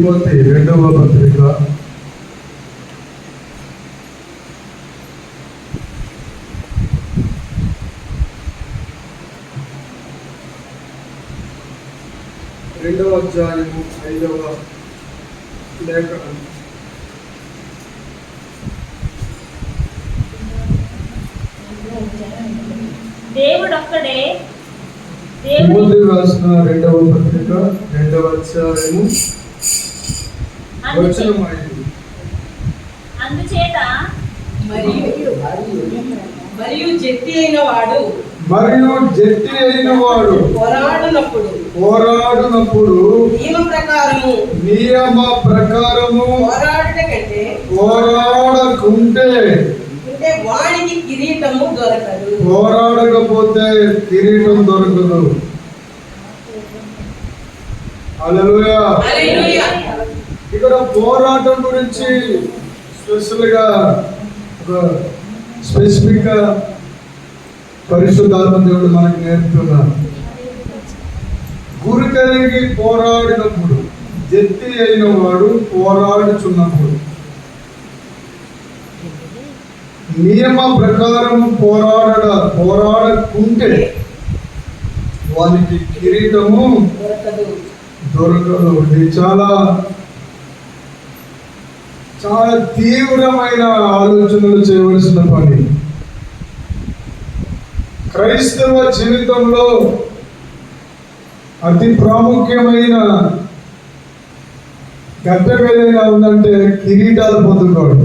Timothy 2వ పత్రిక 2వ అధ్యాయము 5వ లేఖనం. దేవుడొక్కడే. తిమోతి రాసిన 2వ పత్రిక 2వ అధ్యాయము వచనం 5. అందుచేత మరియు జట్టి అయిన వాడు పోరాడునప్పుడు నియమ ప్రకారము పోరాడకుంటే వాడికి కిరీటము దొరకదు. పోరాడకపోతే కిరీటం దొరకదు. హల్లెలూయా. ఇక్కడ పోరాటం గురించి స్పెసిఫిక్ గా పరిశుద్ధాత్మ దేవుడు మనకు నేర్పుతున్నారు. గురి కలిగి పోరాడినప్పుడు, జట్టి అయిన వాడు పోరాడుచున్నప్పుడు, నియమ ప్రకారం పోరాడకుంటే వానికి కిరీటము దొరకదు. ఇది చాలా చాలా తీవ్రమైన ఆలోచనలు చేయవలసిన పని. క్రైస్తవ జీవితంలో అతి ప్రాముఖ్యమైన ఘట్టం ఏదైనా ఉందంటే కిరీటాలు పొందుకోవడం.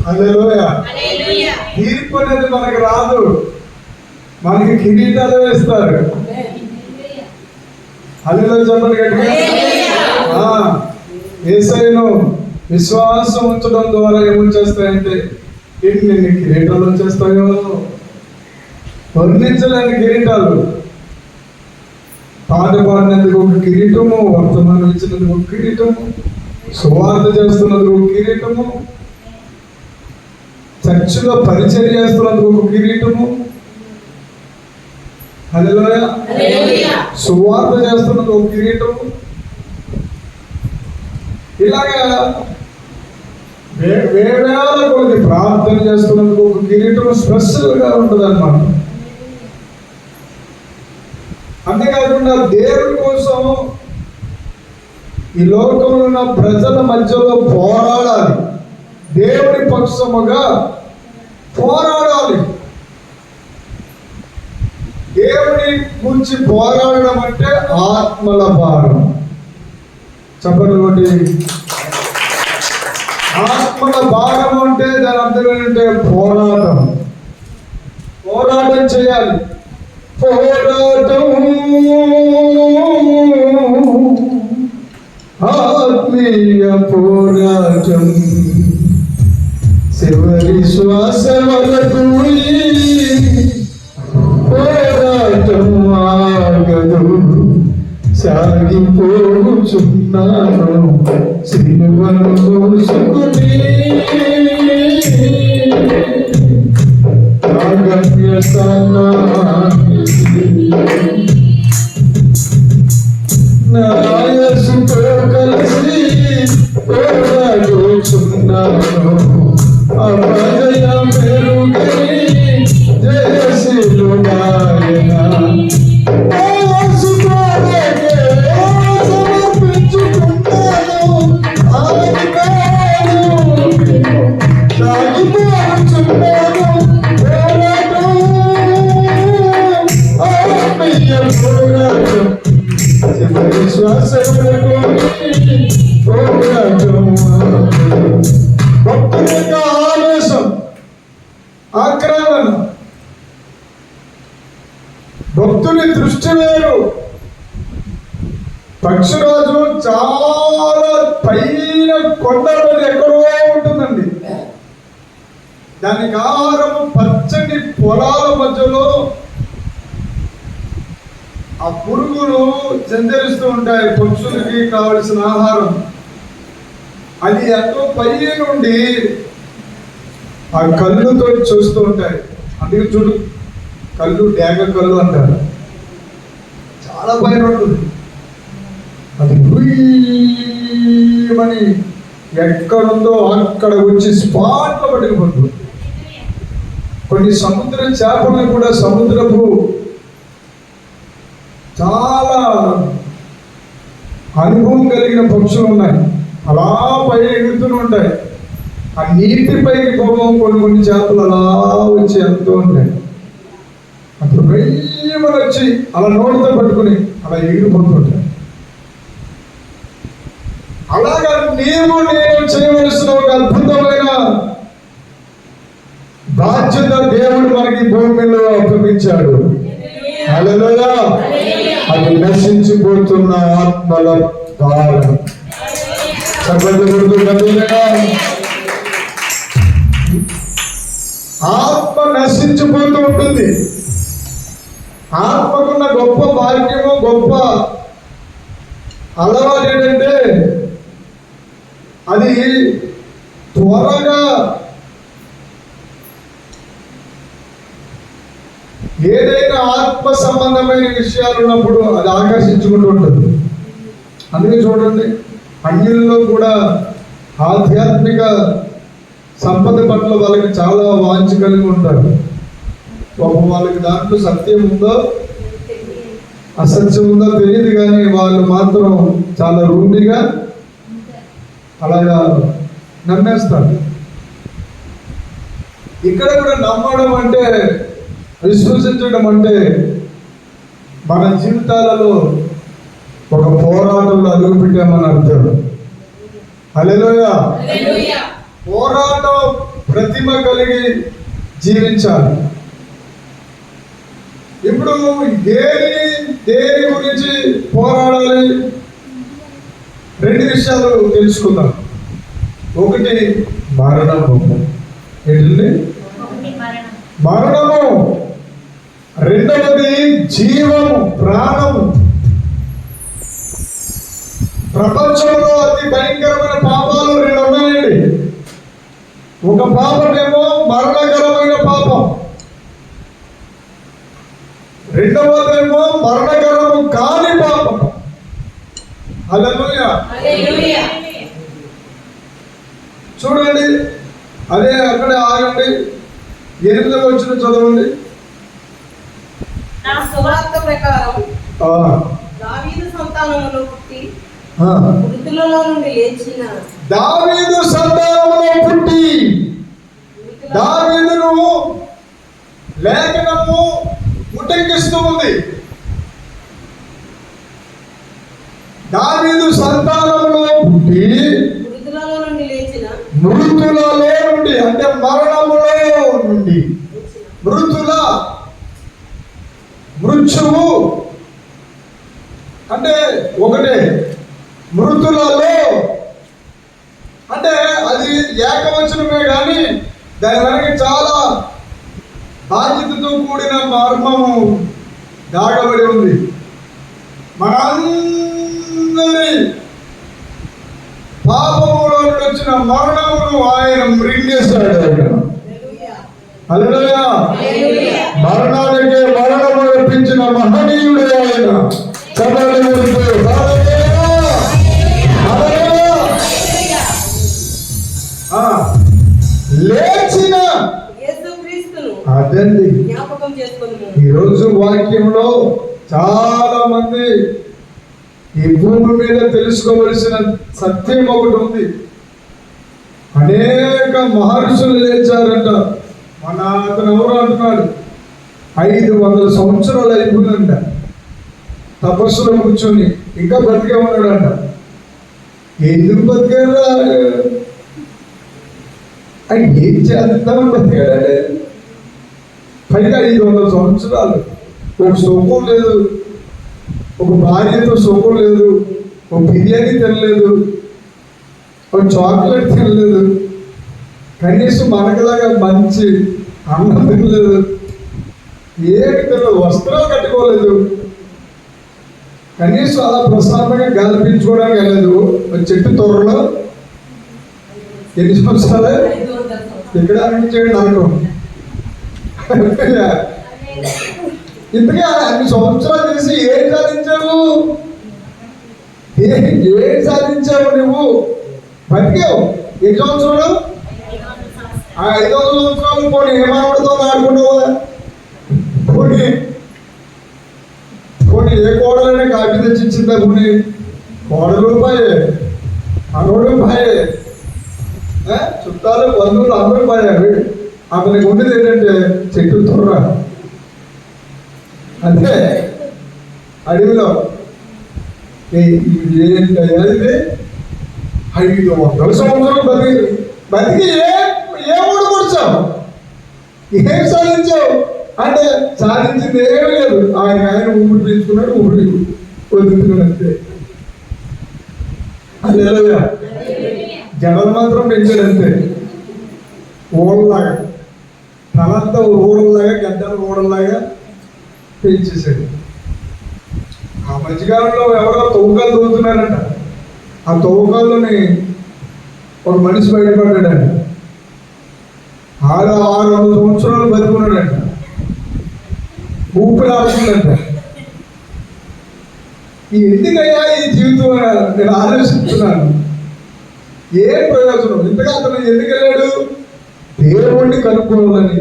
హల్లెలూయా. తీర్పు అనేది మనకు రాదు, మనకి కిరీటాలు వేస్తారు. హల్లెలూయా చెప్పండి గట్టిగా. యేసయ్యను విశ్వాసం ఉంచడం ద్వారా ఏమని చేస్తాయంటే ఎన్ని కిరీటాలు వచ్చేస్తాయో, వర్ణించలేని కిరీటాలు. పాట పాడినందుకు ఒక కిరీటము, వర్తమానం ఇచ్చినందుకు ఒక కిరీటము, సువార్త చేస్తున్నందుకు ఒక కిరీటము, చర్చిలో పరిచయం చేస్తున్నందుకు ఒక కిరీటము, హల్లెలూయా, సువార్త చేస్తున్నందుకు ఒక కిరీటము. ఇలాగా వేవేల కొద్ది ప్రార్థన చేస్తున్నందుకు ఒక కిరీటం స్పెషల్ గా ఉంటుంది అన్నమాట. అంతేకాకుండా దేవుడి కోసం ఈ లోకంలో ఉన్న ప్రజల మధ్యలో పోరాడాలి, దేవుడి పక్షముగా పోరాడాలి. దేవుడి గురించి పోరాడడం అంటే ఆత్మల భారం. చెప్పండి ఒకటి. ఆత్మల భారం అంటే దాని అర్థం ఏంటంటే పోరాటం చేయాలి. పోరాటం ఆత్మీయ పోరాటం చివరి శ్వాస వరకు పోరాటం ఆగదు, సాగిపోచున్నాను సిలువను మోసుకుని నాయసుతో కలిసి పోరాడుచున్నాను. అపజయ మెరుగై జయశీలుడాయన భక్తుల యొక్క ఆవేశం, ఆక్రమణ, భక్తుని దృష్టి వేరు. పక్షిరాజు చాలా పైన కొండల మీద ఎక్కడో ఉంటుందండి. దానికి ఆహారం పచ్చని పొలాల మధ్యలో ఆ పురుగులు సంచరిస్తూ ఉంటాయి, పక్షులకి కావలసిన ఆహారం. అది ఎంతో పై నుండి ఆ కళ్ళుతో చూస్తూ ఉంటాయి. అందుకే చూడు, కళ్ళు డేగ కళ్ళు అంటారు. చాలా పైన ఉంటుంది. అది రయ్యమని ఎక్కడుందో అక్కడ వచ్చి స్పాట్లో పట్టుకుపోతుంది. కొన్ని సముద్ర చేపలను కూడా సముద్రపు చాలా అనుభవం కలిగిన పక్షులు ఉన్నాయి, అలా పై ఎగురుతూనే ఉంటాయి. ఆ నీటిపైకి పోవం కొన్ని చేపలు అలా వచ్చి వెళ్తూ ఉంటాయి. అప్పుడు వెయ్యమని వచ్చి అలా నోటితో పట్టుకుని అలా ఎగిరిపోతుంటాయి. అలాగా నేను చేయవలసిన ఒక అద్భుతమైన బాధ్యత దేవుడు మనకి భూమి మీద అప్పగించాడు. హల్లెలూయా. అది నశించిపోతున్న ఆత్మల భారం. ఆత్మ నశించిపోతూ ఉంటుంది. ఆత్మకున్న గొప్ప భాగ్యము, గొప్ప అలవాటు ఏంటంటే అది త్వరగా ఏదైనా ఆత్మ సంబంధమైన విషయాలు ఉన్నప్పుడు అది ఆకర్షించుకుంటూ ఉంటుంది. అందుకే చూడండి, అన్యుల్లో కూడా ఆధ్యాత్మిక సంపద పట్ల వాళ్ళకి చాలా వాంఛ కలిగి ఉంటారు. వాళ్ళకి దాంట్లో సత్యం ఉందో అసత్యం ఉందో తెలియదు, కానీ వాళ్ళు మాత్రం చాలా రూఢిగా అలాగా నమ్మేస్తారు. ఇక్కడ కూడా నమ్మడం అంటే, విశ్వసించడం అంటే మన జీవితాలలో ఒక పోరాటంలో అడుగు పెట్టామని అర్థం. హల్లెలూయా. పోరాటం ప్రతిమ కలిగి జీవించాలి. ఇప్పుడు దేని గురించి పోరాడాలి? రెండు విషయాలు తెలుసుకుందాం. ఒకటి మరణము. ఏంటండి? మరణము. రెండవది జీవము, ప్రాణము. ప్రపంచంలో అతి భయంకరమైన పాపాలు రెండు ఉన్నాయండి. ఒక పాపమేమో మరణకరమైన పాపం, రెండవదేమో మరణకరము కాని పాపం. హల్లెలూయా. చూడండి, అదే అక్కడే ఆగండి. 8వ వచనం చదవండి. నా సువార్త ప్రకారం దావీదు సంతానములో పుట్టి మృతులలో నుండి లేచిన దావీదు సంతానములో పుట్టి దావీదును లేఖనము ఉటంకిస్తూ ఉంది. దావీదు సంతానములో పుట్టి మృతులలో నుండి లేచిన, మృతులలో నుండి అంటే మరణములో నుండి, మృత్యువు అంటే ఒకటే, మృతులలో అంటే అది ఏకవచనమే, కానీ దాని వెనక చాలా బాధ్యతతో కూడిన మర్మము దాగబడి ఉంది. మనందరి పాపములో నుండి వచ్చిన మరణమును ఆయన మృంగేశాడు. హల్లెలూయా. మరణానికి మరణము రప్పించిన మహనీయుడు ఆయన. లేచిన అదండి. ఈరోజు వాక్యంలో చాలా మంది ఈ భూమి మీద తెలుసుకోవలసిన సత్యం ఒకటి ఉంది. అనేక మహర్షులు లేచారంట. మన అతను ఎవరు అంటున్నాడు, 500 సంవత్సరాలు అయిపోయిందంట తపస్సులో కూర్చొని, ఇంకా బతికే ఉన్నాడంట. ఎందుకు బతికారా? ఆయన ఏం చేద్దామని బతికాడే? పైగా 500 సంవత్సరాలు ఒక సుఖం లేదు, ఒక భార్యతో సుఖం లేదు, ఒక బిర్యానీ తినలేదు, ఒక చాక్లెట్ తినలేదు, కనీసం మనకులాగా మంచి అన్నం తినలేదు, ఏమి తినలేదు, వస్త్రాలు కట్టుకోలేదు, కనీసం అలా ప్రశాంతంగా గాలి పీల్చుకోవడానికి వెళ్ళలేదు. ఒక చెట్టు తొర్రలో ఎన్ని సంవత్సరాలే ఇక్కడ అనిపించేయండి నాకు. ఇంతగా అన్ని సంవత్సరాలు చేసి ఏం సాధించావు? ఏం సాధించావు నువ్వు? బతికావు ఎన్ని సంవత్సరాలు? 500 సంవత్సరాలు. పోనీ ఏమావిడతో ఆడుకున్నావు? పోనీ పోనీ ఏ కోడలైనా కాపీ తెచ్చిచ్చిందా? పోనీ కోడలు పాయే, మనోడు పాయే, చుట్టాలు బంధువులు అందరూ పాయారు. అతనికి ఉండేది ఏంటంటే చెట్టు తొర్ర. అంటే అడవిలో ఏంటయ్యా ఇది? 500 సంవత్సరాలు బతికి ఏ ఊడు పొడిచావు? ఏం సాధించావు అంటే సాధించింది ఏమీ లేదు. ఆయన ఊపిరి పీల్చుకున్నాడు, ఊపిరి వదులుతున్నాడు అంతే. అదేలాగా జడలు మాత్రం పెంచాడు అంతే. ఓడలాగా తలంతా ఓడలాగా, గడ్డలు ఓడలాగా పెంచేశాడు. ఆ మధ్యకాలంలో ఎవరో తవ్వకాలు తవ్వుతున్నారంట. ఆ తవ్వకాల్లోని ఒక మనిషి బయటపడ్డాడంట. 600 సంవత్సరాలు బతుకున్నాడంట. ఊపిరి ఆడుతుందంట. ఎందుకయ్యా ఈ జీవితం నేను ఆలోచిస్తున్నాను. ఏం ప్రయోజనం? ఇంతగా అతను ఎందుకు వెళ్ళాడు? దేవుణ్ణి కనుక్కోవాలని,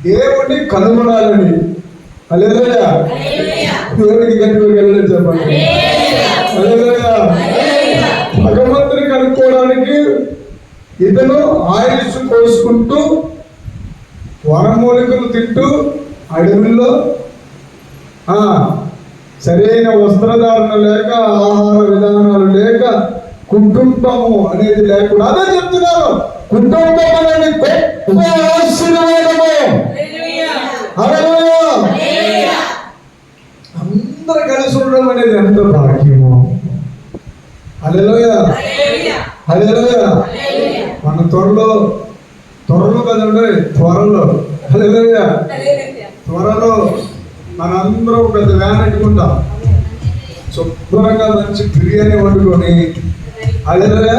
దేవుణ్ణి కనుగొనాలని. హల్లెలూయా. దేవుడికి గట్టిగా వెళ్ళలేదు చెప్పండి. హల్లెలూయా. భగవంతుని కనుక్కోవడానికి ఇతను ఆయుష్ కోసుకుంటూ వనమూలికలు తింటూ అడవుల్లో సరైన వస్త్రధారణ లేక, ఆహార విధానాలు లేక, కుటుంబము అనేది లేకుండా. అదే చెప్తున్నారు, కుటుంబం అనేది గొప్ప ఆశీర్వాదము. హల్లెలూయా. అందరూ కలిసి ఉండడం అనేది ఎంత భాగ్యము. హల్లెలూయా. హల్లెలూయా. మన త్వరలో కదండి, త్వరలో. హల్లెలూయా. త్వరలో మనందరం పెద్ద వ్యాన్ ఎట్టుకుంటాం, శుభ్రంగా మంచి బిర్యానీ వండుకొని. హల్లెలూయా.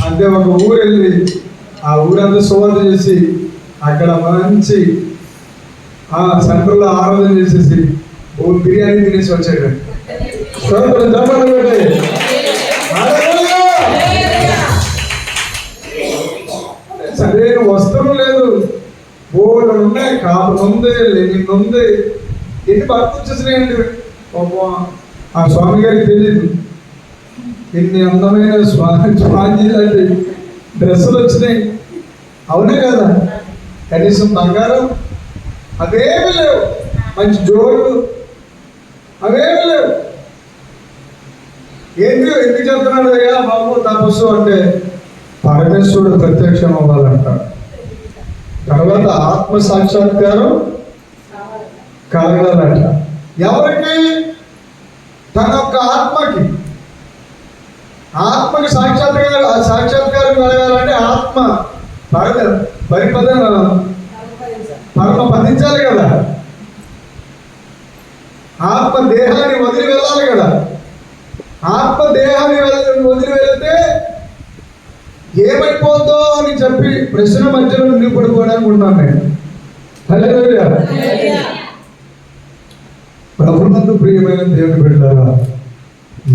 అంటే ఒక ఊరు వెళ్ళి ఆ ఊరంతా సువార్త చేసి అక్కడ మంచి సెంటర్లో ఆరాధన చేసేసి ఓ బిర్యానీ తినేసి వచ్చాడు. సరైన వస్త్రం లేదు, బోర్డు ఉన్నాయి, కాపులు ఉంది, లెనిన్ ఉంది, ఎన్ని భర్త వచ్చేసినాయండి. ఆ స్వామి గారికి తెలియదు ఎన్ని అందమైన స్వామి లాంటి డ్రెస్సులు వచ్చినాయి. అవునే కదా? కనీసం బంగారం అవేమి లేవు, మంచి జోళ్ళు అవేమి లేవు. ఎందుకు చెప్తున్నాడు అయ్యా బాబు తపస్సు అంటే? పరమేశ్వరుడు ప్రత్యక్షం అవ్వాలంట. తర్వాత ఆత్మ సాక్షాత్కారం కలగాలంట. ఎవరికి? తన యొక్క ఆత్మకి సాక్షాత్కారం కలగాలంటే ఆత్మ పరమ పదించాలి కదా. ఆత్మ దేహాన్ని వదిలి వెళ్ళాలి కదా. ఆత్మ దేహాన్ని వదిలి వెళితే ఏమైపోతుందో అని చెప్పి ప్రశ్న మధ్యలో నిలబడిపోవడానికి ఉన్నాను నేను. హల్లెలూయా. ప్రభునందు ప్రియమైన దేవుని బిడ్డలారా,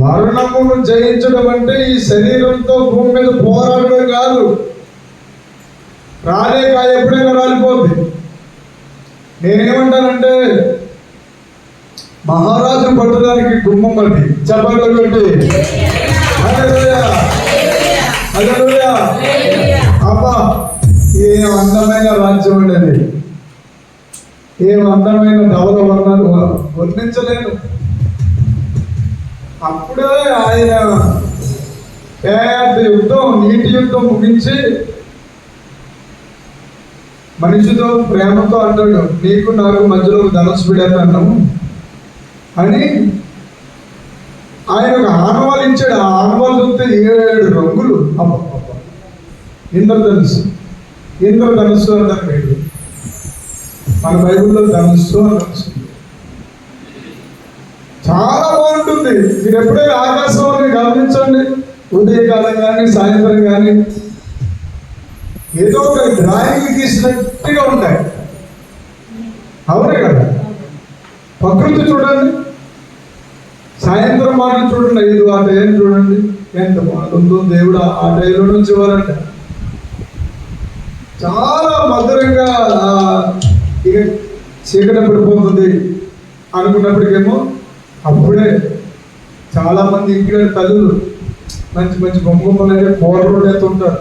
మరణమును జయించడం అంటే ఈ శరీరంతో భూమి మీద పోరాడడం కాదు. రాలే కాయ ఎప్పుడైనా రాలిపోద్ది. నేనేమంటానంటే మహారాజు పట్టడానికి గుమ్మం అది. చెప్పండి కొట్టి. హల్లెలూయా. హల్లెలూయా. అబ్బా ఏం అందమైన రాజ్యం ఉండేది, ఏం అందమైన ధవల వర్ణాలు వర్ణించలేను. అప్పుడే ఆయన పెద్ద యుద్ధం, నీటి యుద్ధం ముగించి మనిషితో ప్రేమతో అంటాడు, నీకు నాకు మధ్యలో ధనుసు పెడతాను అని ఆయన ఒక ఆనవాళ్ళు ఇచ్చాడు. ఆ ఆనవాళ్ళు చూస్తే 7 రంగులు. ఇంద్రధనుసు అంటారు మీరు. మన బైబిల్లో ధనుస్సు అనొచ్చు. చాలా బాగుంటుంది. మీరు ఎప్పుడైనా ఆకాశవాణి గమనించండి, ఉదయకాలం కానీ సాయంత్రం కానీ ఏదో ఒక డ్రాయింగ్ గీసినట్టుగా ఉంటాయి. అవునే కదా? ప్రకృతి చూడండి, సాయంత్రం మాట చూడండి, 5 ఆ టైం చూడండి, ఎంత బాగుందో దేవుడు ఆ టైంలో నుంచి ఇవ్వాలంట. చాలా మధురంగా ఇక చీకటి పడిపోతుంది అనుకున్నప్పటికేమో అప్పుడే చాలా మంది ఇంటికి తల్లులు మంచి మంచి బొమ్మలు అయితే కూరలు వేస్తుంటారు.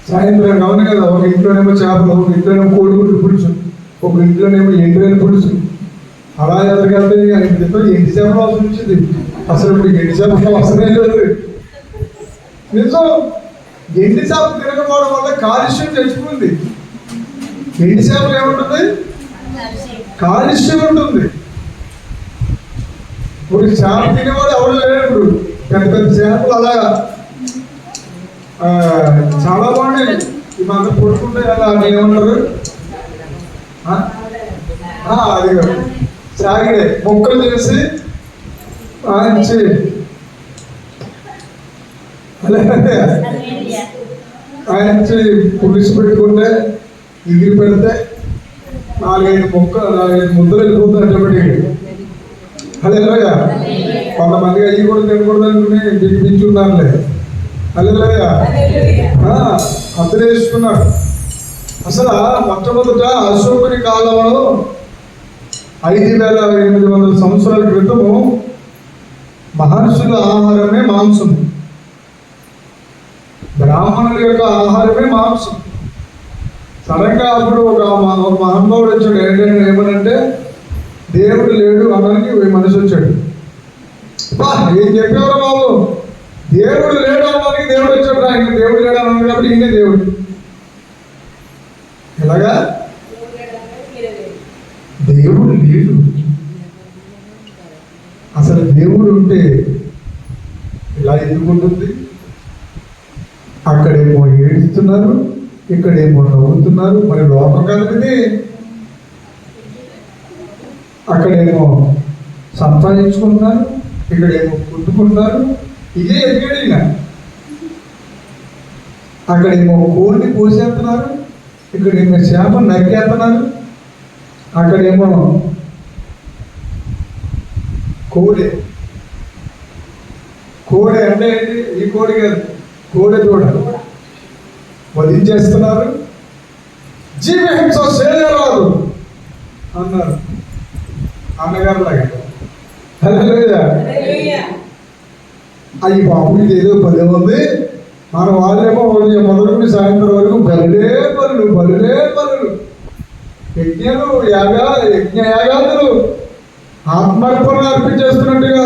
సాయంత్రం అవును కదా, ఒక ఇంట్లోనేమో చేపలు, ఒక ఇంట్లోనేమో కోడిగుడ్లు పులుసు, ఒక ఇంట్లోనేమో ఎండిపోయిన పులుసు. అలా ఎదగలితే ఎండి చేపలు అవసరం వచ్చింది. అసలు ఇప్పుడు ఎండి చేపలు అవసరం లేదు. నిజం, ఎండి చేప తిరగకపోవడం వల్ల కాలుష్యం తెచ్చుకుంది. ఎండి చేపలు ఏముంటుంది? కాలుష్యం ఉంటుంది. ఇప్పుడు చేప తినేవాడు ఎవరు లేరు. ఇప్పుడు పెద్ద పెద్ద చేపలు అలా చాలా బాగుండేది. ఈ మాట పడుకుంటే అలా ఏమంటారు, అది సాగిడే మొక్కలు చేసి మంచి ఆయన పులుసు పెట్టుకుంటే ఎగిరి పెడితే 4-5 ముద్దలు వెళ్ళిపోతుంది ఆటోమేటిక్గా. అదే కొంతమందికి అయ్యి కూడా తినకూడదు అనుకుని దించున్నారులే. అదే అద్దరు వేసుకున్నాడు. అసలు మొట్టమొదట అశోకుని కాలంలో 5800 సంవత్సరాల క్రితము మహర్షుల ఆహారమే మాంసం, బ్రాహ్మణుల యొక్క ఆహారమే మాంసం. సడన్గా అప్పుడు ఒక మహానుభావుడు వచ్చాడు. ఏంటంటే ఏమనంటే దేవుడు లేడు అనడానికి మనిషి వచ్చాడు. ఏం చెప్పేవారు బాబు, దేవుడు లేడు అనడానికి దేవుడు వచ్చాడు. ఆయన దేవుడు లేడు అన్నాడు కాబట్టి ఈయనే దేవుడు. ఎలాగా దేవుడు లేడు? అసలు దేవుడు ఉంటే ఇలా ఎందుకుంటుంది? అక్కడేమో ఏడుస్తున్నారు, ఇక్కడేమో నవ్వుతున్నారు. మరి లోకం కలిపితే అక్కడేమో సంపాదించుకుంటున్నారు, ఇక్కడేమో కుట్టుకుంటున్నారు. ఇదే ఎక్కడినా అక్కడేమో కోడిని కోసేస్తున్నారు, ఇక్కడేమో చేప నరికేస్తున్నారు, అక్కడేమో కోడి అంటే ఏంటి? ఈ కోడి కాదు, కోడి దూడ వధించేస్తున్నారు. జీవహింస చేయరాదు అన్నారు అన్నగారు లాగా. లేదా అయ్యి బాబు ఇది ఏదో పదే ఉంది. మన వాళ్ళేమో మొదలుకుని సాయంత్రం వరకు బలులే పనులు, యజ్ఞాలు యజ్ఞయాగాదులు ఆత్మర్పణ అర్పించేస్తున్నట్టుగా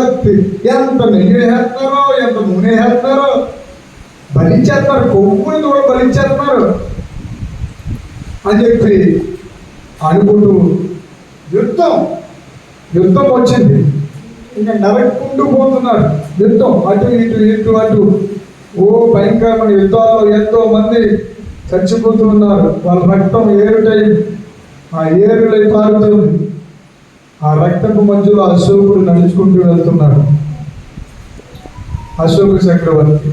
ఎంత నెయ్యి వేస్తున్నారో, ఎంత నూనె వేస్తున్నారో, బలిచేస్తున్నారు. కొమ్ముని కూడా బలిచేస్తున్నారు అని చెప్పి అనుకుంటూ యుద్ధం వచ్చింది. ఇంకా నరక్కుంటూ పోతున్నారు. యుద్ధం అటు భయంకరమైన యుద్ధాల్లో ఎంతో మంది చచ్చిపోతున్నారు. వాళ్ళ రక్తం ఏరులై పారుతుంది. ఆ రక్తపు మధ్యలో అశోకుడు నడుచుకుంటూ వెళ్తున్నాడు. అశోక చక్రవర్తి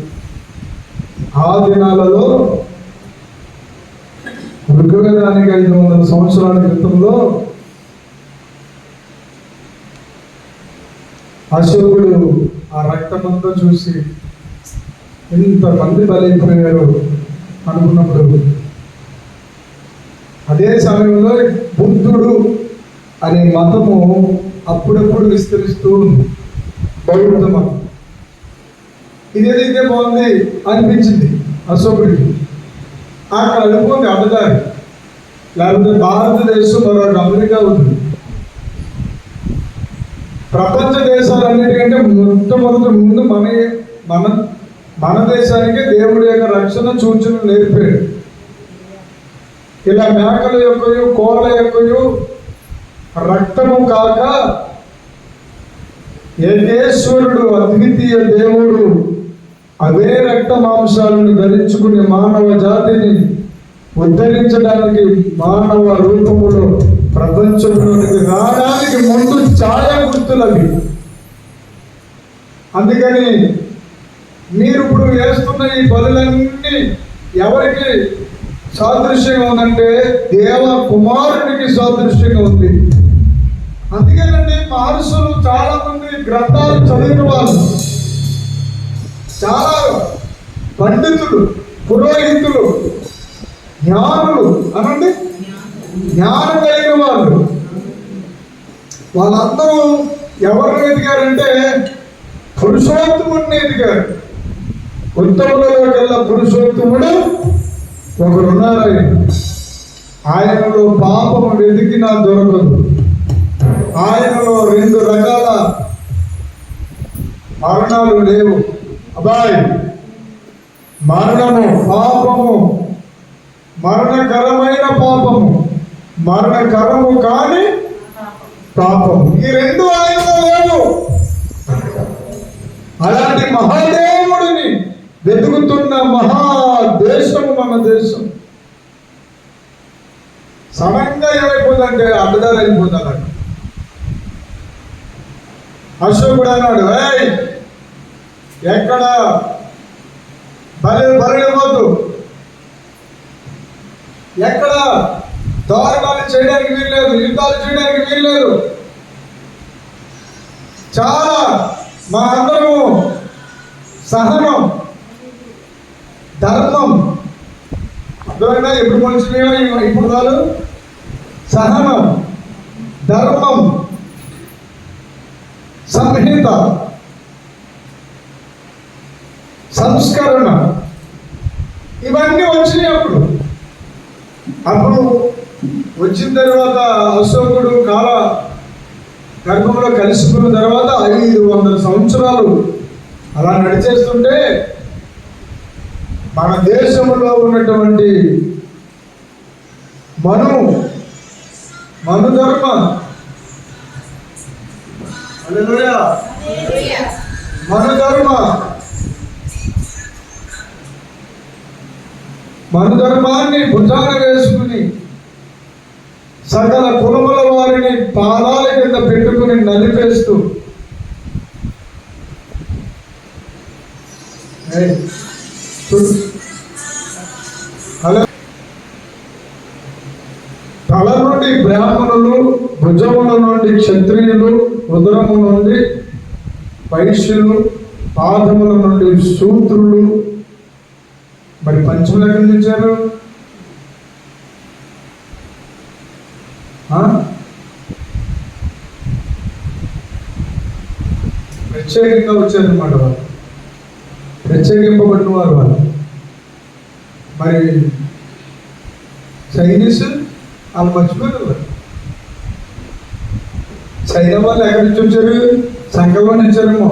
ఆ దినాలలో ఋగ్వేదానికి 500 సంవత్సరాల క్రితంలో అశోకుడు ఆ రక్తమంతా చూసి ఇంతమంది బలైపోయారు అనుకున్నప్పుడు, అదే సమయంలో బుద్ధుడు అనే మతము అప్పుడప్పుడు విస్తరిస్తూ ఉంది. బౌద్ధ మతం ఇదేదైతే బాగుంది అనిపించింది అశోకుడికి. అక్కడ అనుకోండి అడ్డదారి, లేకపోతే భారతదేశం మరొక అమెరికా ఉంది. ప్రపంచ దేశాలన్నిటికంటే మొట్టమొదటి ముందు మన దేశానికి దేవుడి యొక్క రక్షణ సూచనలు నేర్పాడు. ఇలా మేకల యొక్కయు కోళ్ళ యొక్కయు రక్తము కాక ఏకేశ్వరుడు అద్వితీయ దేవుడు అవే రక్త మాంసాలను ధరించుకుని మానవ జాతిని ఉద్ధరించడానికి మానవ రూపములో ప్రపంచంలోనికి రావడానికి ముందు ఛాయా గుర్తులవి. అందుకని మీరు ఇప్పుడు వేస్తున్న ఈ బలులన్నీ ఎవరికి సాదృశ్యంగా ఉందంటే దేవ కుమారుడికి సాదృశ్యంగా ఉంది. అందుకేనండి మహర్షులు చాలా మంది గ్రంథాలు చదివిన వాళ్ళు చాలా పండితులు, పురోహితులు, జ్ఞానులు అనండి, జ్ఞానం కలిగిన వాళ్ళు. వాళ్ళందరూ ఎవరిని ఎదిగారంటే పురుషోత్తముడిని ఎదిగారు. ఉత్తములలోకెల్లా పురుషోత్తముడు ఒకరున్నారు. ఆయనలో పాపము వెతికినా దొరకదు. ఆయనలో 2 రకాల మరణాలు లేవు. అబ్బాయి, మరణము, పాపము, మరణకరమైన పాపము, మరణకరము కాని పాపము, ఈ 2 ఆయనలో లేవు. అలాంటి మహాదేవుడిని వెతుకుతున్న మహాదేశము మన దేశం. సడన్గా ఏమైపోతుందంటే అడ్డదారి అయిపోతాడు. అశోకుడు అన్నాడు, ఏయ్ ఎక్కడ బలిపోతు, ఎక్కడ దారుణాలు చేయడానికి వీల్లేదు, యుద్ధాలు చేయడానికి వీల్లేదు. చాలా మా అందరము సహనం, ధర్మం, అర్థమైనా ఎప్పుడు మనుషులు ఇప్పుడు కాదు. సహనం, ధర్మం, సంహిత, సంస్కరణ, ఇవన్నీ వచ్చినాయి. అప్పుడు వచ్చిన తర్వాత అశోకుడు కాల గర్భంలో కలిసిపోయిన తర్వాత 500 సంవత్సరాలు అలా నడిచేస్తుంటే మన దేశంలో ఉన్నటువంటి మనుధర్మ మనుధర్మాన్ని భుజాన వేసుకుని సకల కులముల వారిని పాదాల కింద పెట్టుకుని నలిపేస్తూ తల నుండి బ్రాహ్మణులు, భుజముల నుండి క్షత్రియులు, ఉదరము నుండి వైశ్యులు, పాదముల నుండి శూద్రులు. మరి పంచములు ఎక్కడి నుంచి వచ్చారు? ప్రత్యేకంగా వచ్చారన్నమాట. వాళ్ళు ప్రత్యేకింపబడిన వారు. వాళ్ళు మరి చైనీస్ వాళ్ళు మర్చిపోయారు. చైనా వాళ్ళు ఎక్కడి నుంచి వచ్చారు? సంఘంలో నుంచి వచ్చారేమో.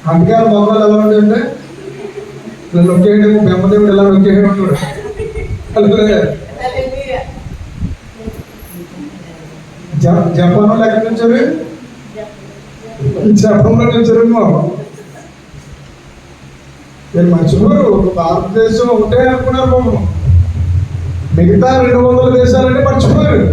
అందుకే వాళ్ళ మొక్కలు ఎలా ఉంటాయంటే ఇలా నొక్కేయడము, బెమ్మదేవుడు ఎలా నొక్కేయడం ఉంటాడు. జపాన్ వాళ్ళు ఎక్కడి నుంచి వచ్చారు? జపాన్లో నుంచి వచ్చారేమో. నేను మర్చిపోరు. భారతదేశం ఒకటే అనుకున్నారు బాబు. మిగతా 200 దేశాలంటే మర్చిపోయారు.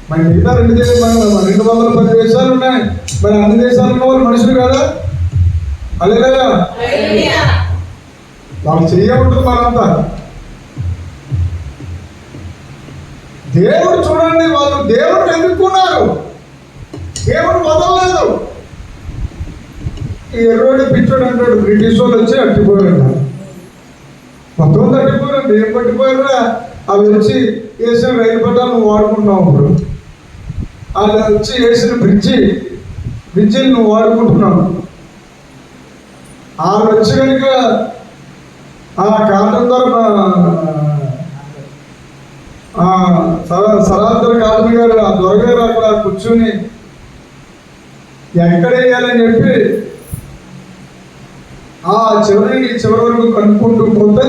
మరి మిగతా 210 దేశాలు ఉన్నాయి. మరి అన్ని దేశాలు ఉన్న వాళ్ళు మనుషులు కాదా? అదే కదా, వాళ్ళు చెయ్యబడుతుంది. మనంతా దేవుడు చూడండి, వాళ్ళు దేవుడు ఎదుర్కొన్నారు. దేవుడు వదలలేదు. ఈ ఎర్రోడి పిచ్చోడు అంటాడు, బ్రిటిష్ వాళ్ళు వచ్చి అట్టిపోయారు. మొత్తం తట్టిపోయారు. ఏం పట్టిపోయారా? అవి వచ్చి వేసిన రైలు పట్టాలు నువ్వు వాడుకుంటున్నావు. ఇప్పుడు వాళ్ళు వచ్చి వేసిన బ్రిడ్జిలు నువ్వు వాడుకుంటున్నావు. వాళ్ళు వచ్చి కనుక ఆ కాటం ద్వారా సరాద్దరు కాటన్ గారు, ఆ దొరగారు అక్కడ కూర్చుని ఎక్కడ వేయాలని చెప్పి ఆ చివరి వరకు కనుక్కుంటూ పోతే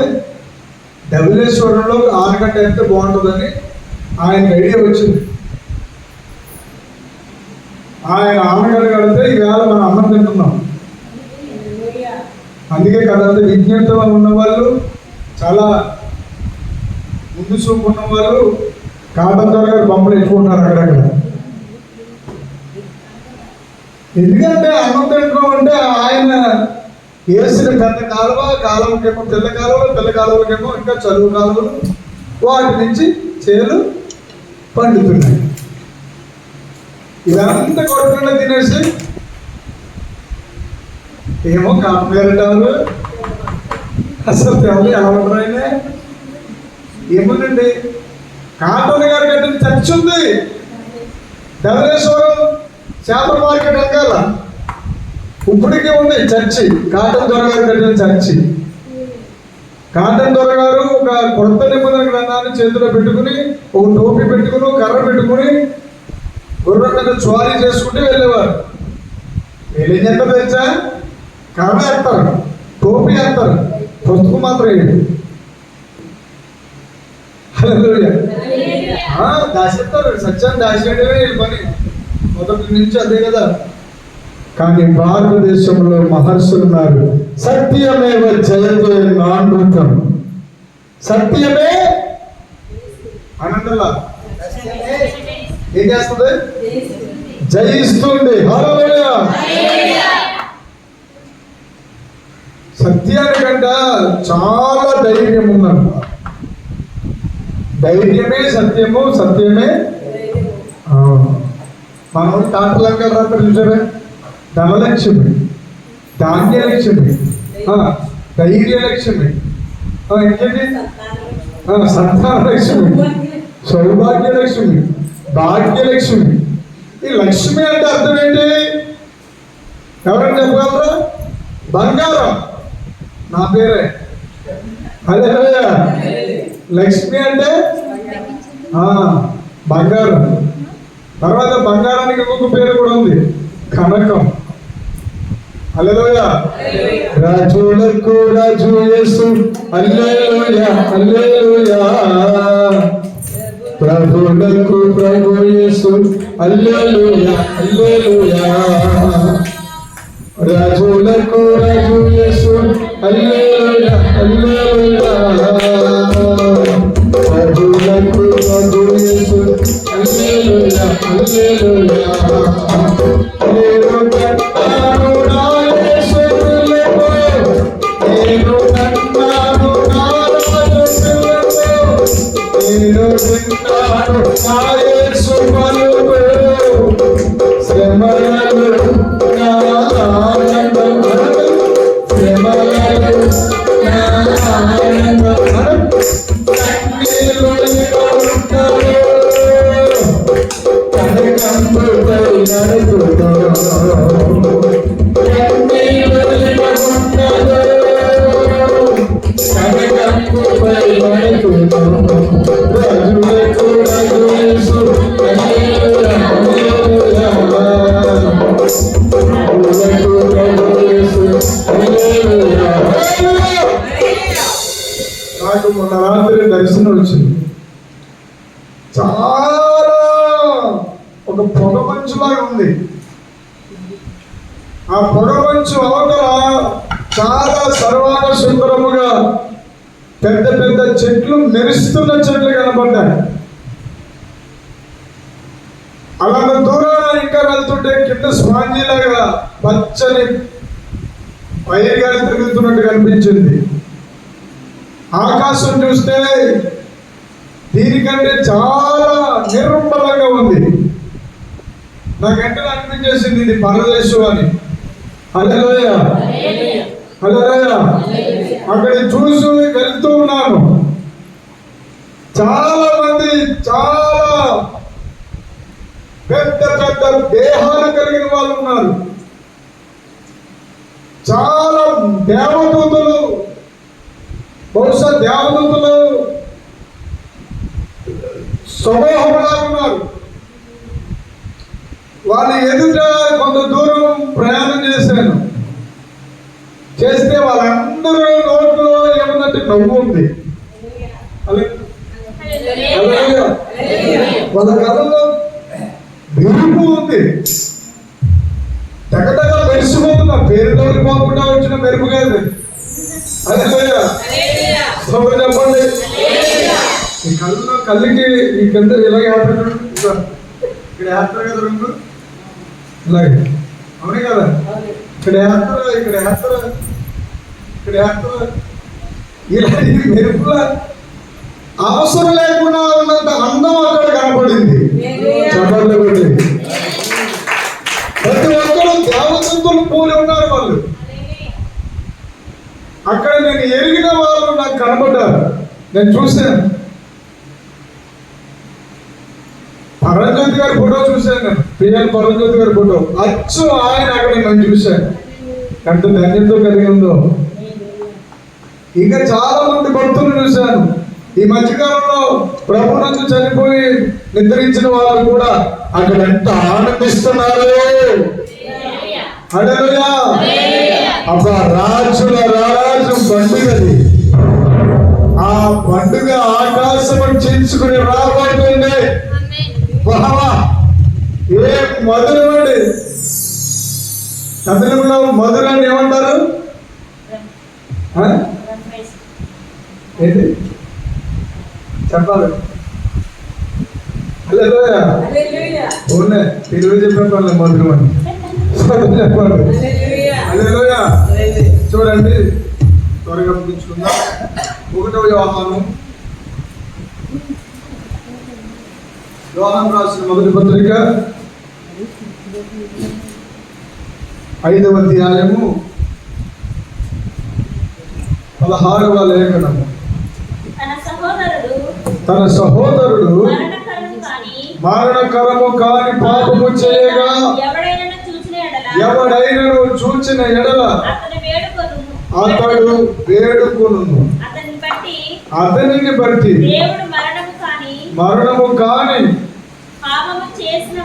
డబ్ల్యూఎస్వరంలో ఆనకట్ట ఎంత బాగుంటుందని ఆయన ఐడియా వచ్చింది. ఆయన ఆనకట్ట కడితే ఈవేళ మనం అన్నం తింటున్నాం. అందుకే కదంత విజ్ఞత ఉన్నవాళ్ళు, చాలా ముందు చూపు ఉన్న వాళ్ళు కాటన్ గారు బొమ్మలు ఎక్కువ అక్కడక్కడ. ఎందుకంటే అన్నం తింటున్నాం అంటే ఆయన వేసిన పెద్ద కాలువకేమో తెల్ల కాలువలకేమో ఇంకా చదువు కాలువలు, వాటి నుంచి చేలు పండుతున్నాయి. ఇదంతా కొడుకుండా తినేసి ఏమో కాటన్ గారు అంటారు. అసలు ఎవరు ఎలా ఉంటారు ఆయన? ఏముందండి, కాటన్ గారు కట్టిన చర్చ్ ఉంది ధవళేశ్వరం చేపల మార్కెట్ వెనకాల. ఇప్పటికీ ఉంది చర్చి, కాటన్ దొర గారు కట్టిన చర్చి. కాటన్ దొర గారు ఒక కొత్త నిబంధన గ్రంథాన్ని చేతిలో పెట్టుకుని, ఒక టోపీ పెట్టుకుని, కర్ర పెట్టుకుని, గుర్రం మీద స్వారీ చేసుకుంటూ వెళ్ళేవారు. వీళ్ళు ఏం చేస్తారు తెలుసా? కర్ర వేస్తారు, టోపీ వేస్తారు, పుస్తకం మాత్రం వేయడు. దాచేస్తారు, సత్యాన్ని దాచేయడమే వీళ్ళ పని మొదటి నుంచి, అదే కదా. కానీ భారతదేశంలో మహర్షులు ఉన్నారు. సత్యమేవ జయతే నానృతం, సత్యమే అనంతలా ఏం చేస్తుంది? జయిస్తుంది. హల్లెలూయా. సత్యానికంట చాలా ధైర్యం ఉందంట. ధైర్యమే సత్యము, సత్యమే. మనం టాటలంకల్ రాత్రి చూసారా? ధనలక్ష్మి, ధాన్యలక్ష్మి, ధైర్యలక్ష్మి, ఇంకేంటి? సంతానలక్ష్మి, సౌభాగ్యలక్ష్మి, భాగ్యలక్ష్మి. ఈ లక్ష్మి అంటే అర్థం ఏంటి? ఎవరైనా చెప్పగలరా? బంగారం. నా పేరే హల్లెలూయా. లక్ష్మి అంటే బంగారం. తర్వాత బంగారానికి ఇంకొక పేరు కూడా ఉంది, కనకం. హల్లెలూయా. రాజులకు రాజు యేసు, హల్లెలూయా హల్లెలూయా. ప్రభులకు ప్రభు యేసు, హల్లెలూయా హల్లెలూయా. రాజులకు రాజు యేసు, హల్లెలూయా హల్లెలూయా. రాజులకు రాజు యేసు, హల్లెలూయా హల్లెలూయా. నేను కట్టాను నా యేసులకు, నేను కట్టాను నా రాజులకు, నేను వింటాను నా యేసు పలుకు. శ్రమలను నా ఆనందం, శ్రమలను నా ఆనందం, కన్నీళ్ళు ఉంటారు, కనకంబుపై నడుపుతారు, కన్నీళ్ళు ఉంటారు, కనకంబుపై నడుపుతారు. రాజులకు రాజు యేసు, హల్లెలూయా హల్లెలూయా. నాకు మొన్న రాత్రి దర్శనం వచ్చింది. చాలా ఒక పొగ మంచులాగా ఉంది. ఆ పొగ మంచు అవతల చాలా సర్వాంగ సుందరముగా పెద్ద పెద్ద చెట్లు, మెరుస్తున్న చెట్లు కనబడ్డాయి. అలా దూరాన ఇంకా వెళ్తుంటే కింద స్పాంజీలాగా పచ్చని పైరుగా తిరుగుతున్నట్టు కనిపించింది. ఆకాశం చూస్తే దీనికంటే చాలా నిర్మలంగా ఉంది. నాకంటే అనిపించేసింది ఇది పరదేశం అని. హల్లెలూయా హల్లెలూయా. అక్కడ చూసి వెళ్తూ ఉన్నాను. చాలా మంది చాలా పెద్ద పెద్ద దేహాలు కలిగిన వాళ్ళు ఉన్నారు. చాలా దేవదూతలు, బహుశా దేవదూతలు సమూహంలా ఉన్నారు. వాళ్ళ ఎదుట కొంత దూరం ప్రయాణం చేశాను. చేస్తే వాళ్ళందరూ నోట్లో ఏమన్నట్టు నవ్వు ఉంది. వాళ్ళ కథలో మెరుపు ఉంది. టకటక మెరిసిపోతున్నా. పేరులోకి పోకుండా వచ్చిన మెరుపు కాదు. అదే చెప్పండి. ఈ కళ్ళకి ఈ కింద ఇలాగే వేస్తారు. ఇక్కడ వేస్తారు కదా రెండు, ఇలాగే. అవునే కదా? ఇక్కడ వేస్తారు, ఇక్కడ వేస్తారు, ఇక్కడ వేస్తారు. ఇలా మెరుపుల అవసరం లేకుండా ఉన్నంత అందం అక్కడ కనపడింది. చెప్పండి. ప్రతి ఒక్కరు దేవదూతలు పోలి ఉన్నారు. వాళ్ళు కనబడ్డారు, నేను చూశాను. పరంజ్యోతి గారి ఫోటో చూశాను, నేను పిఎల్ పరంజ్యోతి గారి ఫోటో అచ్చు ఆయన అక్కడ నేను చూశాను. ఎంత ధన్యంతో కలిగి ఉందో. ఇంకా చాలా మంది భక్తులు చూశాను. ఈ మధ్యకాలంలో ప్రభునందు చనిపోయి నిద్రించిన వారు కూడా అక్కడ ఎంత ఆనందిస్తున్నారు. హల్లెలూయా. అబ్బా, రాజుల రాజు పండుగది. ఆ పండుగ ఆకాశం చేర్చుకుని రాబోతుంది. బావా, ఏ మధురం అండి. తమిళంలో మధురాన్ని ఏమంటారు? ఏంటి చెప్పాలి? హల్లెలూయా. ఓన్లే తెలుగు చెప్పాలి మధురం అని చెప్పాలి. హల్లెలూయా. చూడండి, త్వరగా ముగించుకుందాం. 1వ యోహాను రాసిన మొదటి పత్రిక 5వ అధ్యాయము 16వ లేఖనము. తన సహోదరుడు మరణకరము కాని పాపము చేయగా ఎవడైనను చూచిన ఎడల అతడు వేడుకొనును. అతనిని బట్టి మరణము కాని పాపము చేసిన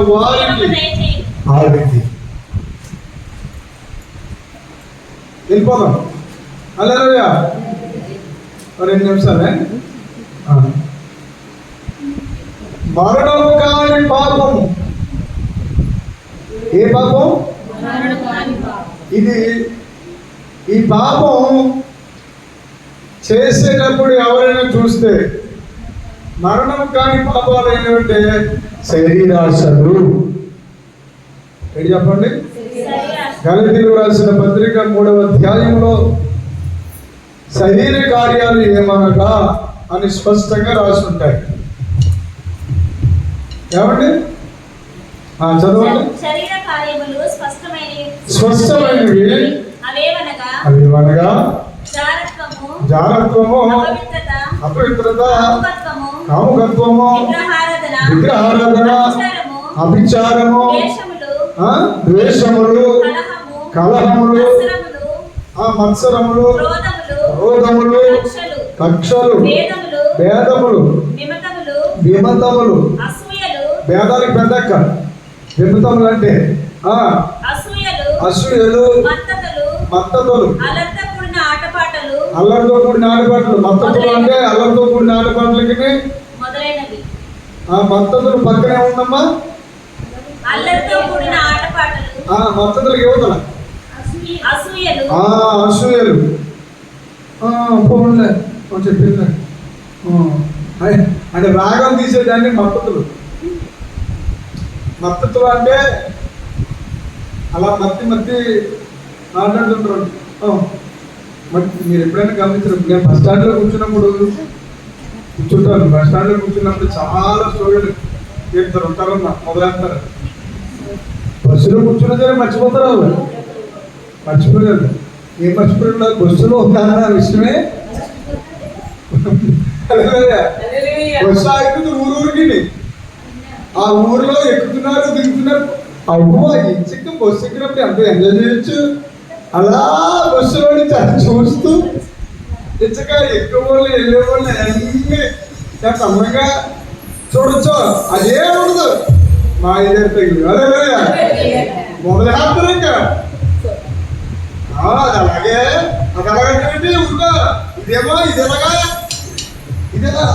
వారికి ఆవింది. వెళ్ళిపోదాం. హల్లెలూయా. 2 నిమిషాలే. మరణము కాని పాపము. ఏ పాపం ఇది? ఈ పాపం చేసేటప్పుడు ఎవరైనా చూస్తే మరణం కాని పాపాలు ఏంటంటే శరీరాశలు. ఏంటి చెప్పండి? గలతీయులకు రాసిన పత్రిక 3వ అధ్యాయంలో శరీర కార్యాలు ఏమనగా అని స్పష్టంగా రాసి ఉంటాయి. ఏమండి? చదవండి. శరీర కార్యములు స్పష్టమైనవి అవేవనగా జారత్వము, అపవిత్రత, కాముకత్వము, విగ్రహారాధన, అభిచారము, ద్వేషములు, కలహములు, మత్సరములు, క్రోధములు, కక్షలు, భేదములు, విమతములు. భేదానికి పెద్దక్క. విమతములు అంటే అసూయలు, మత్తతులు, అల్లరితో కూడిన ఆటపాటలు. మత్తతులు అంటే అల్లరితో కూడిన ఆటపాటలకి మత్తతులు పక్కనే ఉందమ్మా. మత్తతులకి యువతల అసూయలు. పోన్లే చెప్పింది అంటే రాగం తీసేదాన్ని మత్తతులు. మత్తతులు అంటే అలా మత్తి మాట్లాడుతుంటారు. మీరు ఎప్పుడైనా గమనించారు? నేను బస్ స్టాండ్లో కూర్చుంటాను. బస్ స్టాండ్లో కూర్చున్నప్పుడు చాలా స్టోరీలు చెప్తారు, ఉంటారన్న మొదలెడతారు. బస్సులో కూర్చున్న సరే మర్చిపోతారు. మర్చిపోయారు. ఏం మర్చిపోయారు? బస్సులో ఉన్నారన్న విషయమే. బస్సు ఆగుతుంది ఊరికి. ఆ ఊరిలో ఎక్కుతున్నారు, దిగుతున్నారు. అవ్వో, ఇంచక్క బస్సు ఎక్కినప్పుడు ఎంత ఎంజాయ్ చేయొచ్చు. అలా బస్సులో నుంచి అది చూస్తూ ఇంచక ఎక్కువ వాళ్ళు వెళ్ళే వాళ్ళు అన్ని ఎంత అందంగా చూడొచ్చు. అదే ఉండదు మా ఇద్దరు తగిలి. అదే మొదలెడతారు ఇంకా. అది అలాగే అలాగంటే ఉంటా. ఇదేమో ఇదేలాగా ఇదేలా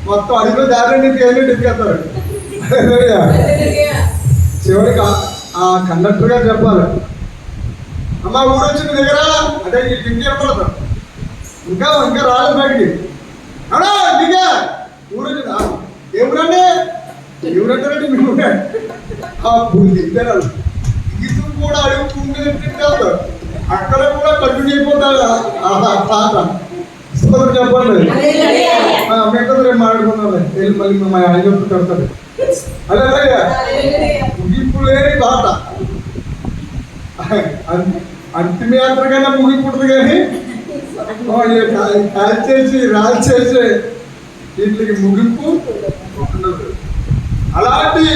మొత్తం అడిగిన దారిని ఎక్కేస్తారు. చివరికి ఆ కండక్టర్ గారు చెప్పాలి, అమ్మ ఊరు వచ్చింది దగ్గర అంటే ఇంటికి చెప్పడతారు. ఇంకా రాలేదు బయటికి. అన్నా దిగా ఊరు వచ్చింది. ఎవరండి? ఎవరంటారండి మీరు? దిగారు. ఇది కూడా అడుగుతుంటారు. అక్కడ కూడా కంటిన్యూ అయిపోతారు. పాట చెప్పండి. మిగతా రేపు మాట్లాడుకున్నాం. వెళ్ళి మళ్ళీ మా ఆయన చెప్పు కడతారు. అదే ముగింపు లేని పాట. అంతిమ యాత్రకైనా ముగింపుంటుంది కానీ కాల్చేసి రాల్చేసే వీటికి ముగింపు ఉండదు. అలాంటి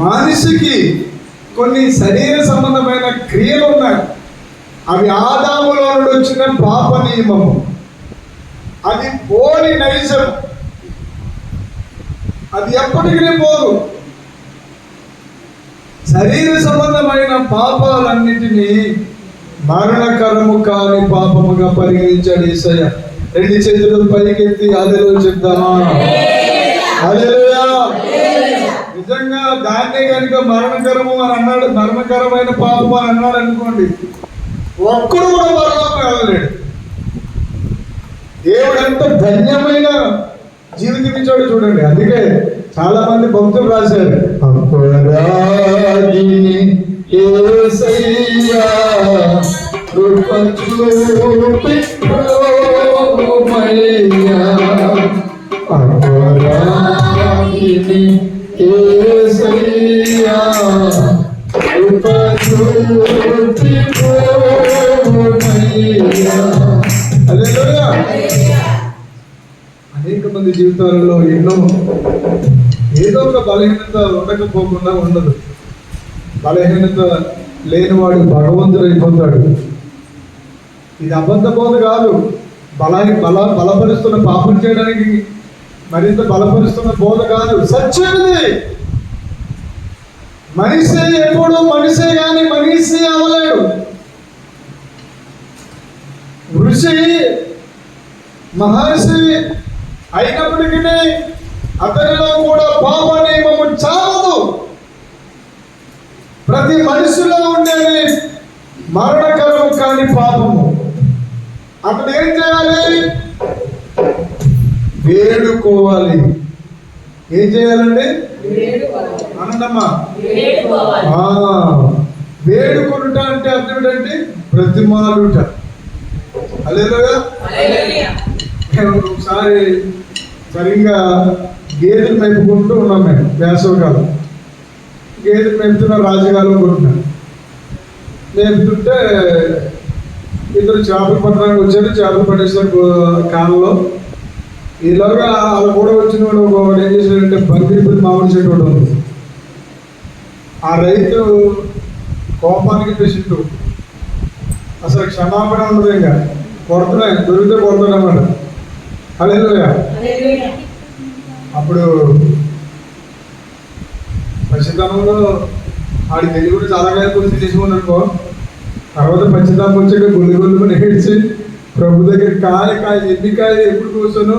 మనిషికి కొన్ని శరీర సంబంధమైన క్రియలు ఉన్నాయి. అవి ఆదాములో నుండి వచ్చిన పాప నియమము. అది పోని నైజం, అది ఎప్పటికీ పోదు. శరీర సంబంధమైన పాపాలన్నిటినీ మరణకరము కాని పాపముగా పరిగణించాడు యేసయ్య. రెండు చేతులు పైకెత్తి హల్లెలూయా చెప్తామా? హల్లెలూయా. నిజంగా దాన్నే కనుక మరణకరము అని అన్నాడు, మరణకరమైన పాపం అని అన్నాడు అనుకోండి, ఒక్కడు కూడా మరణం వెళ్ళలేడు. దేవుడు ఎంత ధన్యమైన జీవితం ఇచ్చాడు చూడండి. అందుకే చాలా మంది భక్తులు రాశారు, అపరాధిని యేసయ్యా కృప చూపి ప్రోమయ్యా, అపరాధిని యేసయ్యా కృప చూపి ప్రోమయ్యా. హల్లెలూయా. అనేక మంది జీవితాలలో ఏదో ఒక బలహీనత ఉండకపోకుండా ఉండదు. బలహీనత లేనివాడు భగవంతుడు అయిపోతాడు. ఇది అబద్ధ బోధ కాదు. బలపరుస్తున్న పాపం చేయడానికి మరింత బలపరుస్తున్న బోధ కాదు, సత్యం ఇది. మనిషి ఎప్పుడు మనిషే కానీ మనిషి అవ్వలేడు. ఋషి మహర్షి అయినప్పటికీ అతనిలో కూడా పాప నియమము చాలదు. ప్రతి మనిషిలో ఉండేది మరణకరము కాని పాపము. అతడు ఏం చేయాలి? వేడుకోవాలి. ఏం చేయాలండి? అన్నమ్మా, వేడుకొనుట అంటే అర్థం ఏంటంటే ప్రతిమాలుట. హల్లెలూయా. ఒకసారి సరిగ్గా గేదెలు మేపుకుంటూ ఉన్నాం మేము వేసవకాలం. గేదెలు మేపుతున్న రాజుగాలు అనుకుంటున్నాను. మేపుతుంటే ఇద్దరు చేపలు పట్టడానికి వచ్చారు. చేపలు పట్టేసారు కాలంలో. ఈలోగా వాళ్ళు కూడా వచ్చిన వాడు ఏం చేశాడంటే బంగిరిపల్లి మామిడి చెట్టు ఒకటి ఉంది. ఆ రైతు కోపానికి పేషెంట్, అసలు క్షమాపణ ఉండదు. ఇంకా కొడుతున్నాయి, దొరికితే కొడుతున్నామాట. హల్లెలూయా. అప్పుడు పశ్చిమలో ఆడి తెలివి కూడా చాలా కాయ గురించి తీసుకుని అనుకో. తర్వాత పశ్చిమం వచ్చాక గుళ్ళు నేర్చి ప్రభు దగ్గర కాయ ఎన్ని కాయలు ఎప్పుడు కూర్చోను,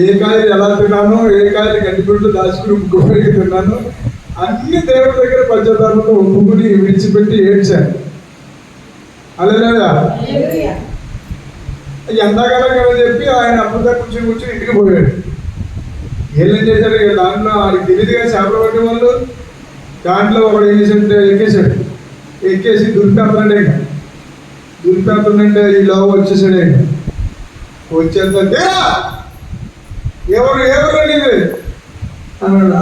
ఏ కాయలు ఎలా తిన్నాను, ఏ కాయలు గడ్డిగుడ్లు దాచుకుని ముగ్గురికి తిన్నాను, అన్ని దేవుడి దగ్గర పశ్చాత్తాపంతో ఒప్పుకుని విడిచిపెట్టి ఏడ్చాను. హల్లెలూయా. ఎంతకాలం కదా చెప్పి ఆయన అప్పుగా కూర్చొని ఇంటికి పోయాడు. ఏం చేశాడు? దాంట్లో ఆడికి తెలియదుగా చేపలు పట్టే వాళ్ళు. దాంట్లో ఒకడు ఏం చేశాడంటే ఎక్కేసి దురిపేస్తున్నాడే. ఇంకా దురిపేస్తుందంటే ఈ లోపు వచ్చేసాడే. వచ్చేస్తే ఎవరు నీది అన్నాడు.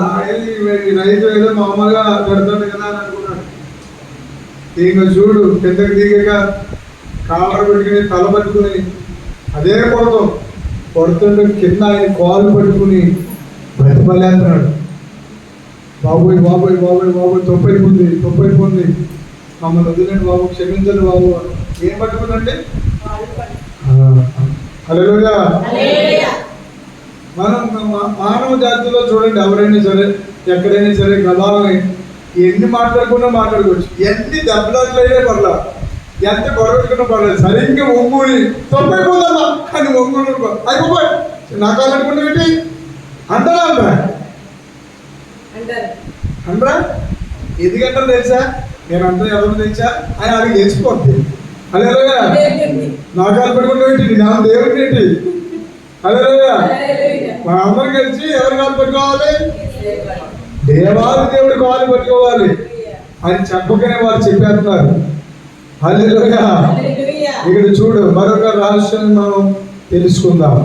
రైతు ఏదో మామూలుగా పెడతాడు కదా అని అనుకున్నాడు. ఇంకా చూడు, కిందకి దిగాక కాలర్ పెట్టుకుని తల పట్టుకుని అదే కొడుతుంటే కింద ఆయన కాలు పట్టుకుని బ్రతిమలేస్తున్నాడు. బాబోయ్ బాబోయ్ బాబోయ్ బాబోయ్ తప్పైపోయింది, మమ్మల్ని వదిలేండి బాబు, క్షమించండి బాబు. ఏం పట్టుకుందండి? హల్లెలూయా. మనం మానవ జాతిలో చూడండి, ఎవరైనా సరే ఎక్కడైనా సరే గదాలని ఎన్ని మాట్లాడుకోవచ్చు, ఎన్ని దెబ్బలాట్లయినా పర్లా, ఎంత గొడవకున్నా పర్లేదు, సరిగ్గా ఒంగుని తప్పైపోదమ్మా అని ఒంగుని అయిపోయి నాకు అనుకుంటే ఏంటి అంటారా అంటారా ఎందుకంటారు తెలుసా? నేను అంతా ఎవరు తెలుసా అని అది నేర్చుకోద్ది. అదే నాకాలు పెట్టుకుంటే ఏంటి, నా దేవుడిని ఏంటి? అదే మన అందరం కలిసి ఎవరి కాలు పెట్టుకోవాలి? దేవాది దేవుడి కాలు పెట్టుకోవాలి అని చెప్పకనే వారు చెప్పేస్తున్నారు. హల్లెలూయా. ఇక్కడ చూడు, మరొక రహస్యాన్ని మనం తెలుసుకుందాం.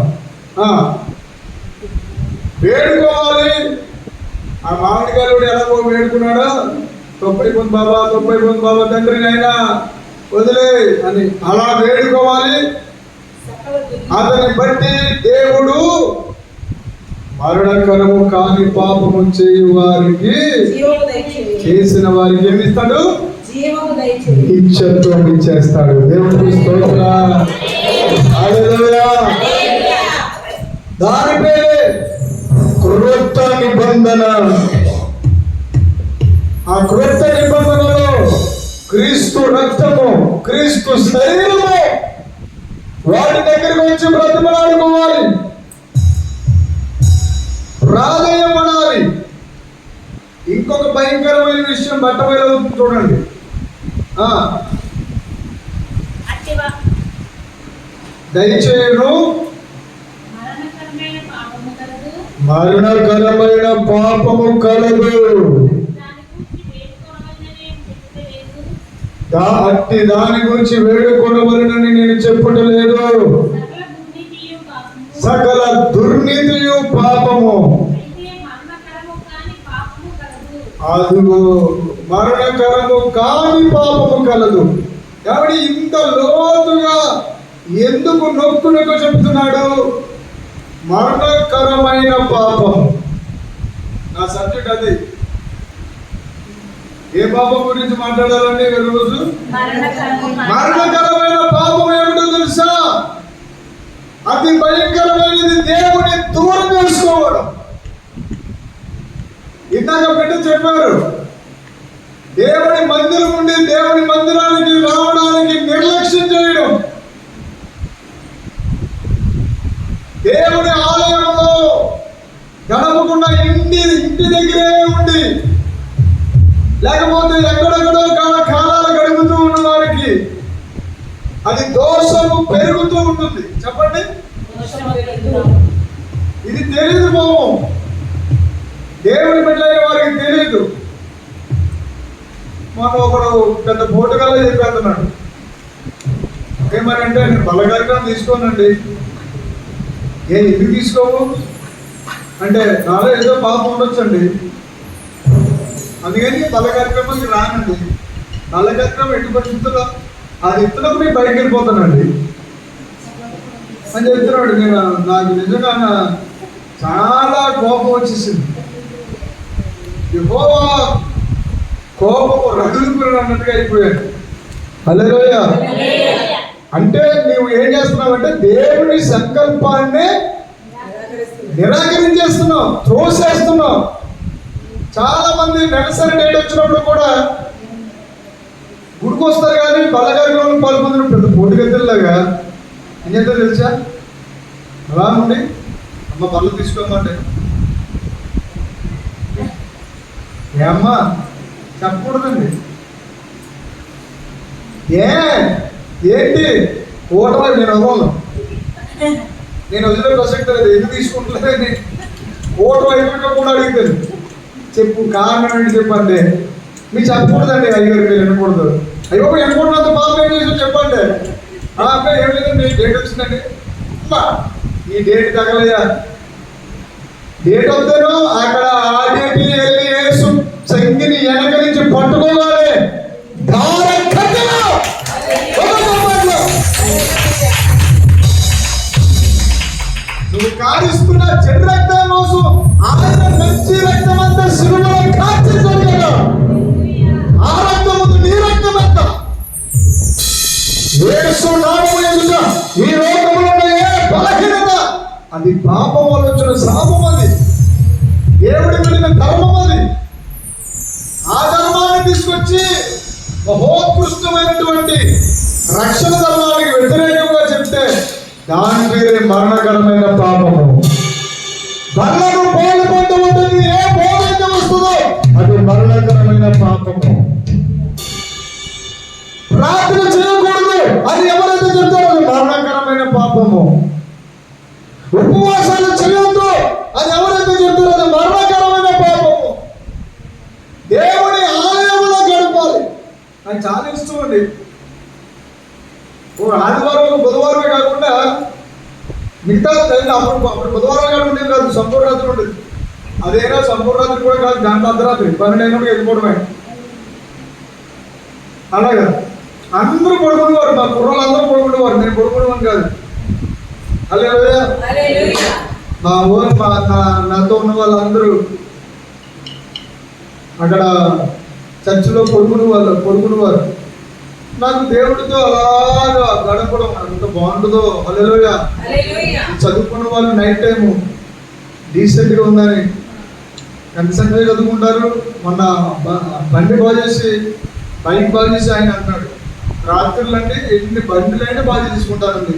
వేడుకోవాలి. ఆ మామిడికాయలు ఎలాగో వేడుకున్నాడో, తొప్పైపోతుంది బాబా తండ్రి, అయినా వదిలే అని అలా వేడుకోవాలి. సకల అతని బట్టి దేవుడు మరణకరము కాని పాపము చేయు వారికి జీవము దయచేయి. చేసిన వారికి ఏమిస్తాడు? జీవము దయచేయి. నిత్యత్వం ఇచ్చేస్తాడు. దేవుడికి స్తోత్రం. హల్లెలూయా. దాని పేరే క్రొత్త నిబంధన. ఆ క్రొత్త నిబంధనలో క్రీస్తు రక్తము, క్రీస్తు శరీరము, వాటి దగ్గరికి వచ్చి బ్రతిమలాడుకోవాలి, ప్రాధేయపడాలి. ఇంకొక భయంకరమైన విషయం బట్టబయలు చూడండి. అట్టివా దయచేయును మరణకరమైన పాపము కలదు. మరణకరమైన పాపము కలదు. దాని గురించి వేడుకోవలనని నేను చెప్పలేదు. దాని గురించి వేడుకొనవలెనని నేను చెప్పటలేదు. సకల దుర్నీతియు సకల దుర్నీతియు పాపము. పాపము. అయితే మరణకరము కాని పాపము కలదు. అదుగో మరణకరము కాని పాపము కలదు. కాబట్టి ఇంత లోతుగా ఎందుకు నొక్కునకు చెప్తున్నాడు? మరణకరమైన పాపం. నా సబ్జెక్ట్ అది. ఏ పాపం గురించి మాట్లాడాలండి ఈరోజు? మరణకరమైన పాపం ఏమిటో తెలుసా? అతి భయంకరమైనది దేవుని దూరం చేసుకోవడం. ఇందాక బిడ్డ చెప్పారు, దేవుని మందిరం నుండి దేవుని మందిరానికి రావడానికి నిర్లక్ష్యం చేయడం. దేవుని ఆలయంలో గడపకుండా ఇంటి దగ్గరే ఉండి, లేకపోతే ఎక్కడెక్కడో కాలాలు గడుపుతూ ఉన్న వారికి అది దోషము పెరుగుతూ ఉంటుంది. చెప్పండి, ఇది తెలియదు పాపం. దేవుని బిడ్డలైన వారికి తెలియదు. మాకు ఒకడు పెద్ద పోటుగాలో చెప్పేస్తున్నాడు. ఏమనంటే, నేను బలగారికం తీసుకోనండి. ఎందుకు తీసుకోవు అంటే, నాలో ఏదో పాపం ఉండొచ్చండి, అందుకని బల కార్యక్రమానికి రానండి. బల కార్యక్రమం ఎటు పరిస్థితుల్లో అది ఇస్తున్నప్పుడు నేను బయటకు వెళ్ళిపోతానండి అని చెప్తున్నాడు. నాకు నిజంగా చాలా కోపం వచ్చేసింది. యెహోవా కోపము రగులుకుని అన్నట్టుగా అయిపోయాడు. హల్లెలూయా. అంటే నీవు ఏం చేస్తున్నావు అంటే దేవుని సంకల్పాన్ని నిరాకరించేస్తున్నావు, త్రోసేస్తున్నావు. చాలా మంది నెలసరి డేట్ వచ్చినప్పుడు కూడా గుడికి వస్తారు, కానీ బలగారిలో పాల్పొందిన పెద్ద పోటీగతుల్లాగా ఏం చేస్తారు తెలుసా? అలా నుండి అమ్మ బళ్ళు తీసుకోమంటే, ఏమ్మా చెప్పకూడదండి. ఏంటి ఓటమి? నేను వదలను, నేను వదిలే ప్రసక్తి లేదు. ఎందుకు తీసుకుంటలేదని ఓటమి అయిపోయినా కూడా అడిగితే చెప్పు, కారణం ఏంటి చెప్పండి. మీకు చెప్పకూడదండి, అయ్యగారు మీరు వినకూడదు. అయ్యో వినకూడదంత పాపం ఏం చేసి చెప్పండి. అబ్బాయి ఏం లేదండి, డేట్ వచ్చిందండి. ఈ డేట్ తగలయ్యా, డేట్ వద్దాను అక్కడ ఆ డేట్ వెళ్ళి వేసు సంగిని వెనక నుంచి పట్టుకోవాలి. నువ్వు కారిస్తున్న చెడు రక్తం కోసం ఆయన మంచి రక్తం అంతా శిలువలో కాచి జరిగాడు. ఆ రక్తం ఉంది, నీ రక్తం ఎంత? యేసు నామము ఎదుట ఈ లోకములో ఏ బలహీనత, అది పాపం వల్ల వచ్చిన శాపం. అది దేవుడి వెళ్ళిన ధర్మం. అది ఆ ధర్మాన్ని తీసుకొచ్చి మహోత్కృష్టమైనటువంటి రక్షణ ధర్మానికి వ్యతిరేకంగా చెప్తే దాని పేరే మరణకరమైన పాపము. బలను పోలు పొంద ఉంటుంది, ఏ బోధైతే వస్తుందో అది మరణకరమైన పాపము. ప్రార్థన చేయకూడదు అది ఎవరైతే చెప్తారో అది మరణకరమైన పాపము. ఉపవాసాలు చేయొద్దు అది ఎవరైతే చెప్తారో అది మరణకరమైన పాపము. దేవుని ఆలయంలో గడపాలి. నాకు చాలా ఇష్టం అండి. ఆదివారం బుధవారమే కాకుండా మిగతా అప్పుడు బుధవారం కాదు ఉండేది కాదు, సంపూర్ణ రాత్రి ఉండేది. అదేనా సంపూర్ణ రాత్రి కూడా కాదు, దాంట్లో అర్ధరాత్రి 12 అయినప్పుడు వెళ్ళిపోవడమే. అలాగా అందరూ పడుకునేవారు, మా కుర్రలు అందరూ పడుకునేవారు, నేను పడుకునేవాను కాదు. హల్లెలూయా. హల్లెలూయా. మా ఊరు నాతో ఉన్న వాళ్ళందరూ అక్కడ చర్చిలో పడుకునేవారు. నాకు దేవుడితో అలాగా గడపడం అంత బాగుంటుందో. హల్లెలూయా. హల్లెలూయా. చదువుకున్న వాళ్ళు నైట్ టైము డీసెంట్గా ఉందని ఎంత సంగతి చదువుకుంటారు. మొన్న బండి బాగు చేసి బైక్ బాగు చేసి ఆయన అన్నాడు, రాత్రులు అంటే ఎన్ని బండ్లైనా బాగా చేసుకుంటారండి.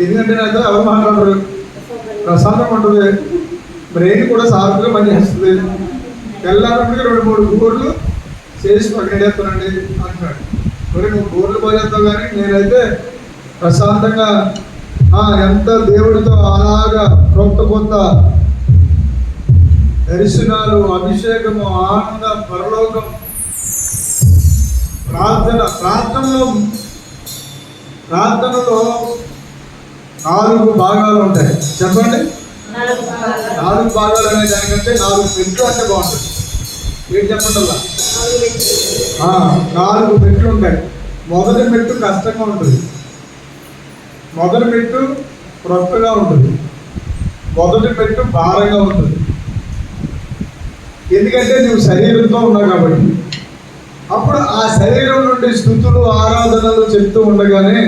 ఎందుకంటే అయితే ఎవరు మాట్లాడరు, ప్రశాంతంగా ఉంటుంది, బ్రెయిన్ కూడా సాఫ్ట్గా పనిచేస్తుంది. తెల్లారంటే 2-3 గోర్లు చేసి పక్కడేస్తానండి అంటున్నాడు. మరి నువ్వు గోర్లు బాగా చేస్తావు, కానీ నేనైతే ప్రశాంతంగా ఎంత దేవుడితో అలాగా కొత్త దర్శనాలు, అభిషేకము, ఆనందం, పరలోకం, ప్రార్థనలో 4 భాగాలు ఉంటాయి. చెప్పండి. 4 భాగాలు అనే దానికంటే 4 మెట్లు అంటే బాగుంటుంది. ఏంటి చెప్పండి అలా? 4 మెట్లు ఉంటాయి. మొదటి మెట్టు కష్టంగా ఉంటుంది, మొదటి మెట్టు క్రొత్తగా ఉంటుంది, మొదటి మెట్టు భారంగా ఉంటుంది. ఎందుకంటే నువ్వు శరీరంతో ఉన్నావు కాబట్టి. అప్పుడు ఆ శరీరం నుండి స్తుతులు, ఆరాధనలు చెప్తూ ఉండగానే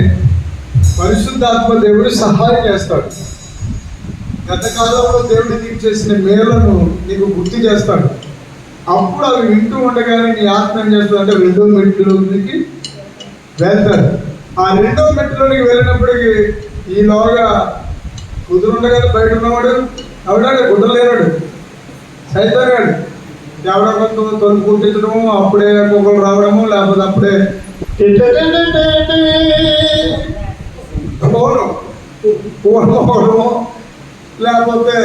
పరిశుద్ధాత్మ దేవుడు సహాయం చేస్తాడు. గత కాలంలో దేవుడు నీకు చేసిన మేలను నీకు గుర్తు చేస్తాడు. అప్పుడు అవి వింటూ ఉండగానే నీ ఆత్మ ఏం చేస్తుంది అంటే 2వ మెట్టులోనికి వెళ్తాడు. ఆ 2వ మెట్టులోనికి వెళ్ళినప్పటికీ ఈలోగా కుదురుండగానే బయట ఉన్నవాడు ఎవడాడు, కుదరలేనాడు, సైతాగాడు. ఎవడో తొలి పుట్టించడము, అప్పుడే కుక్కలు రావడము, లేకపోతే అప్పుడే పోవడము, లేకపోతే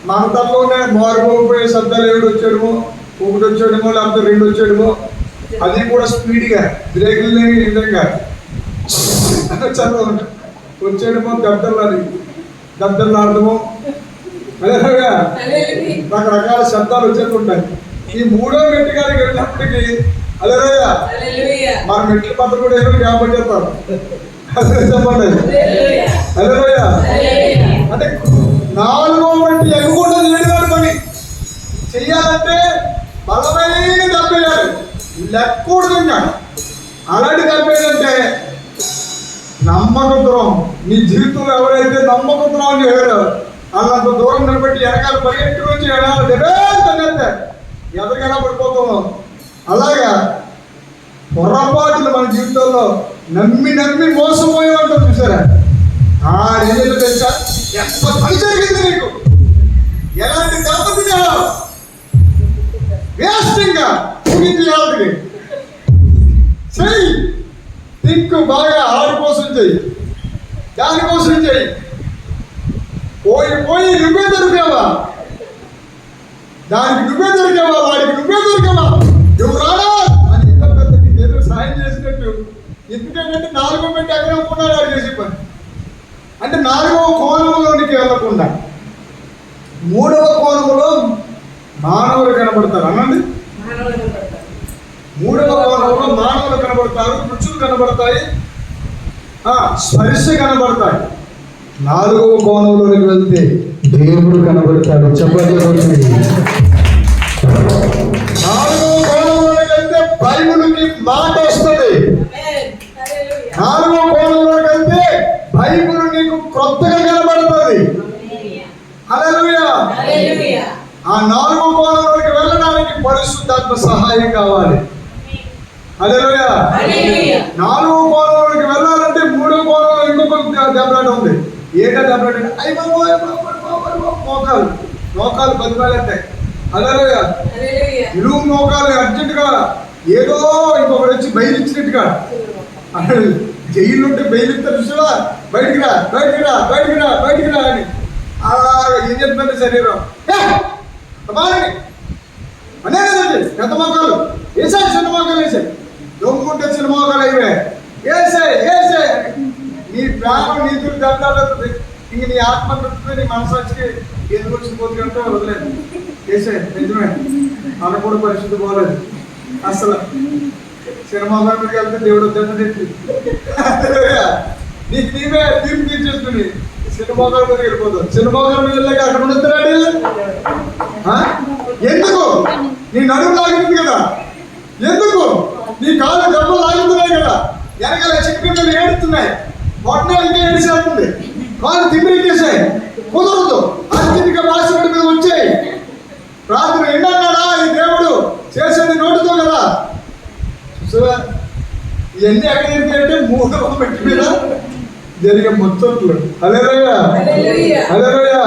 మంటల్లోనే మారుపోయి శబ్దాలు ఏడు వచ్చాడము, 1 వచ్చాడమో లేకపోతే 2 వచ్చాడమో, అది కూడా స్పీడ్గా బ్రేకులు లేని విధంగా చదువు వచ్చాడమో, దద్దర్లు ఆడటము, రకరకాల శబ్దాలు వచ్చేస్తుంటాయి. ఈ 3వ మెట్టు గారికి వెళ్ళినప్పటికీ హల్లెలూయా మన మెట్లు పత్ర కూడా ఏదో కాబట్టి చెప్తారు. చెప్పండి హల్లెలూయా. అంటే 4వ మెట్టు ఎక్కకుండా చేయడం పని చెయ్యాలంటే బలమైన తప్పేయాలి, లెక్కకూడదు. ఇంకా అలాంటి తప్పేదంటే నమ్మక ద్రోహం. నీ జీవితంలో ఎవరైతే నమ్మక ద్రోహం చేయరు అంత దూరం నిలబెట్టి వెనకాల పరిగెట్టు నుంచి ఎవరికైనా పడిపోతాము. అలాగా పొరపాట్లు మన జీవితంలో నమ్మి మోసపోయి ఉంటాం. చూసారా? ఏదైతే తెలుసా, ఎంత పని జరిగింది నీకు, ఎలాంటి దెబ్బతిగా వేస్టింగ్గా ముగించి చెయ్యి. దిక్కు బాగా ఆడి కోసం చెయ్యి, దానికోసం చెయ్యి. పోయి నువ్వే దొరికావా, దానికి నువ్వే దొరికావా, వాడికి నువ్వే దొరికావా, నువ్వు రాడా అని ఎంత పెద్ద ఏదో సాయం చేసినట్టు. ఎందుకంటే 4వ మెట్టు ఎక్కడ ఉన్నాడు వాడు చేసే పని. అంటే 4వ కోణంలోనికి వెళ్ళకుండా 3వ కోణంలో మానవులు కనబడతారు. అనండి, 3వ కోణంలో మానవులు కనబడతారు, రుచులు కనబడతాయి, స్పర్శ కనబడతాయి. 4వ కోణంలోనికి వెళ్తే దేవుడు కనబడతాడు. చెప్పండి. 4వ కోణంలోనికి వెళ్తే బైబిల్కి మాట వస్తుంది. 4వ కోణంలోకి వెళ్తే బైబిల్ నీకు కొత్తగా కనబడుతుంది. హల్లెలూయా. ఆ 4వ కోణంలోకి వెళ్ళడానికి పరిశుద్ధాత్మ సహాయం కావాలి. హల్లెలూయా. 4వ కోణంలోకి వెళ్ళాలంటే 3వ కోణంలో ఇంకొక దెబ్బలాట ఉంది. ఏంటో దెబ్బలాట మోకాలు బతికాలంటాయి. హల్లెలూయా. ఇరువు మోకాలు అర్జెంటుగా ఏదో ఇంకొకటి వచ్చి బయలుచ్చినట్టుగా జైలు ఉంటే బయలుస్తారు. చూసావా? బయటికి రా అని అలా ఏం చెప్తుందంటే శరీరం పెద్ద మోకాలు వేసాయి, చిన్న మోకాలు వేసాయి, దొంగుంటే చిన్న మోకాలు అయిపోయి వేసాయి. నీ ప్రాణం నీతులు దెబ్బలాడుతుంది. ఇంక నీ ఆత్మ పెడుతుంది, నీ మనసు వచ్చి ఎందుకు వచ్చిన పోతుందంటే వదిలేదు. వేసాయి నిజమే, అన్న కూడా పరిస్థితి పోలేదు. అసలు సినిమా మీదకి వెళ్తే దేవుడు దెబ్బతింది. నీకు నీవే తీర్పు తీర్చేసుకుని సినిమా మీదకి వెళ్ళిపోతావు. సినిమా మీద వెళ్ళాక అక్కడ ఉండొద్దురాడు. ఎందుకు? నీ నడుము లాగుతుంది కదా, ఎందుకు? నీ కాళ్ళు దెబ్బలు లాగుతున్నాయి కదా, వెనకాల చిక్కులు ఏడుతున్నాయి, మొట్టనే ఇంకా ఏడిసేస్తుంది, కాళ్ళు తిమ్మిరికేసాయి. కుదరదు. అత్యధిక భాషల మీద వచ్చాయి. రాత్రి ఎండన్నాడా ఈ దేవుడు చేసేది నోటితో కదా. చూసావా ఇవన్నీ ఎక్కడికి అంటే మూడవ మెట్టు మీద జరిగే ముచ్చట్లు. హల్లెలూయా, హల్లెలూయా.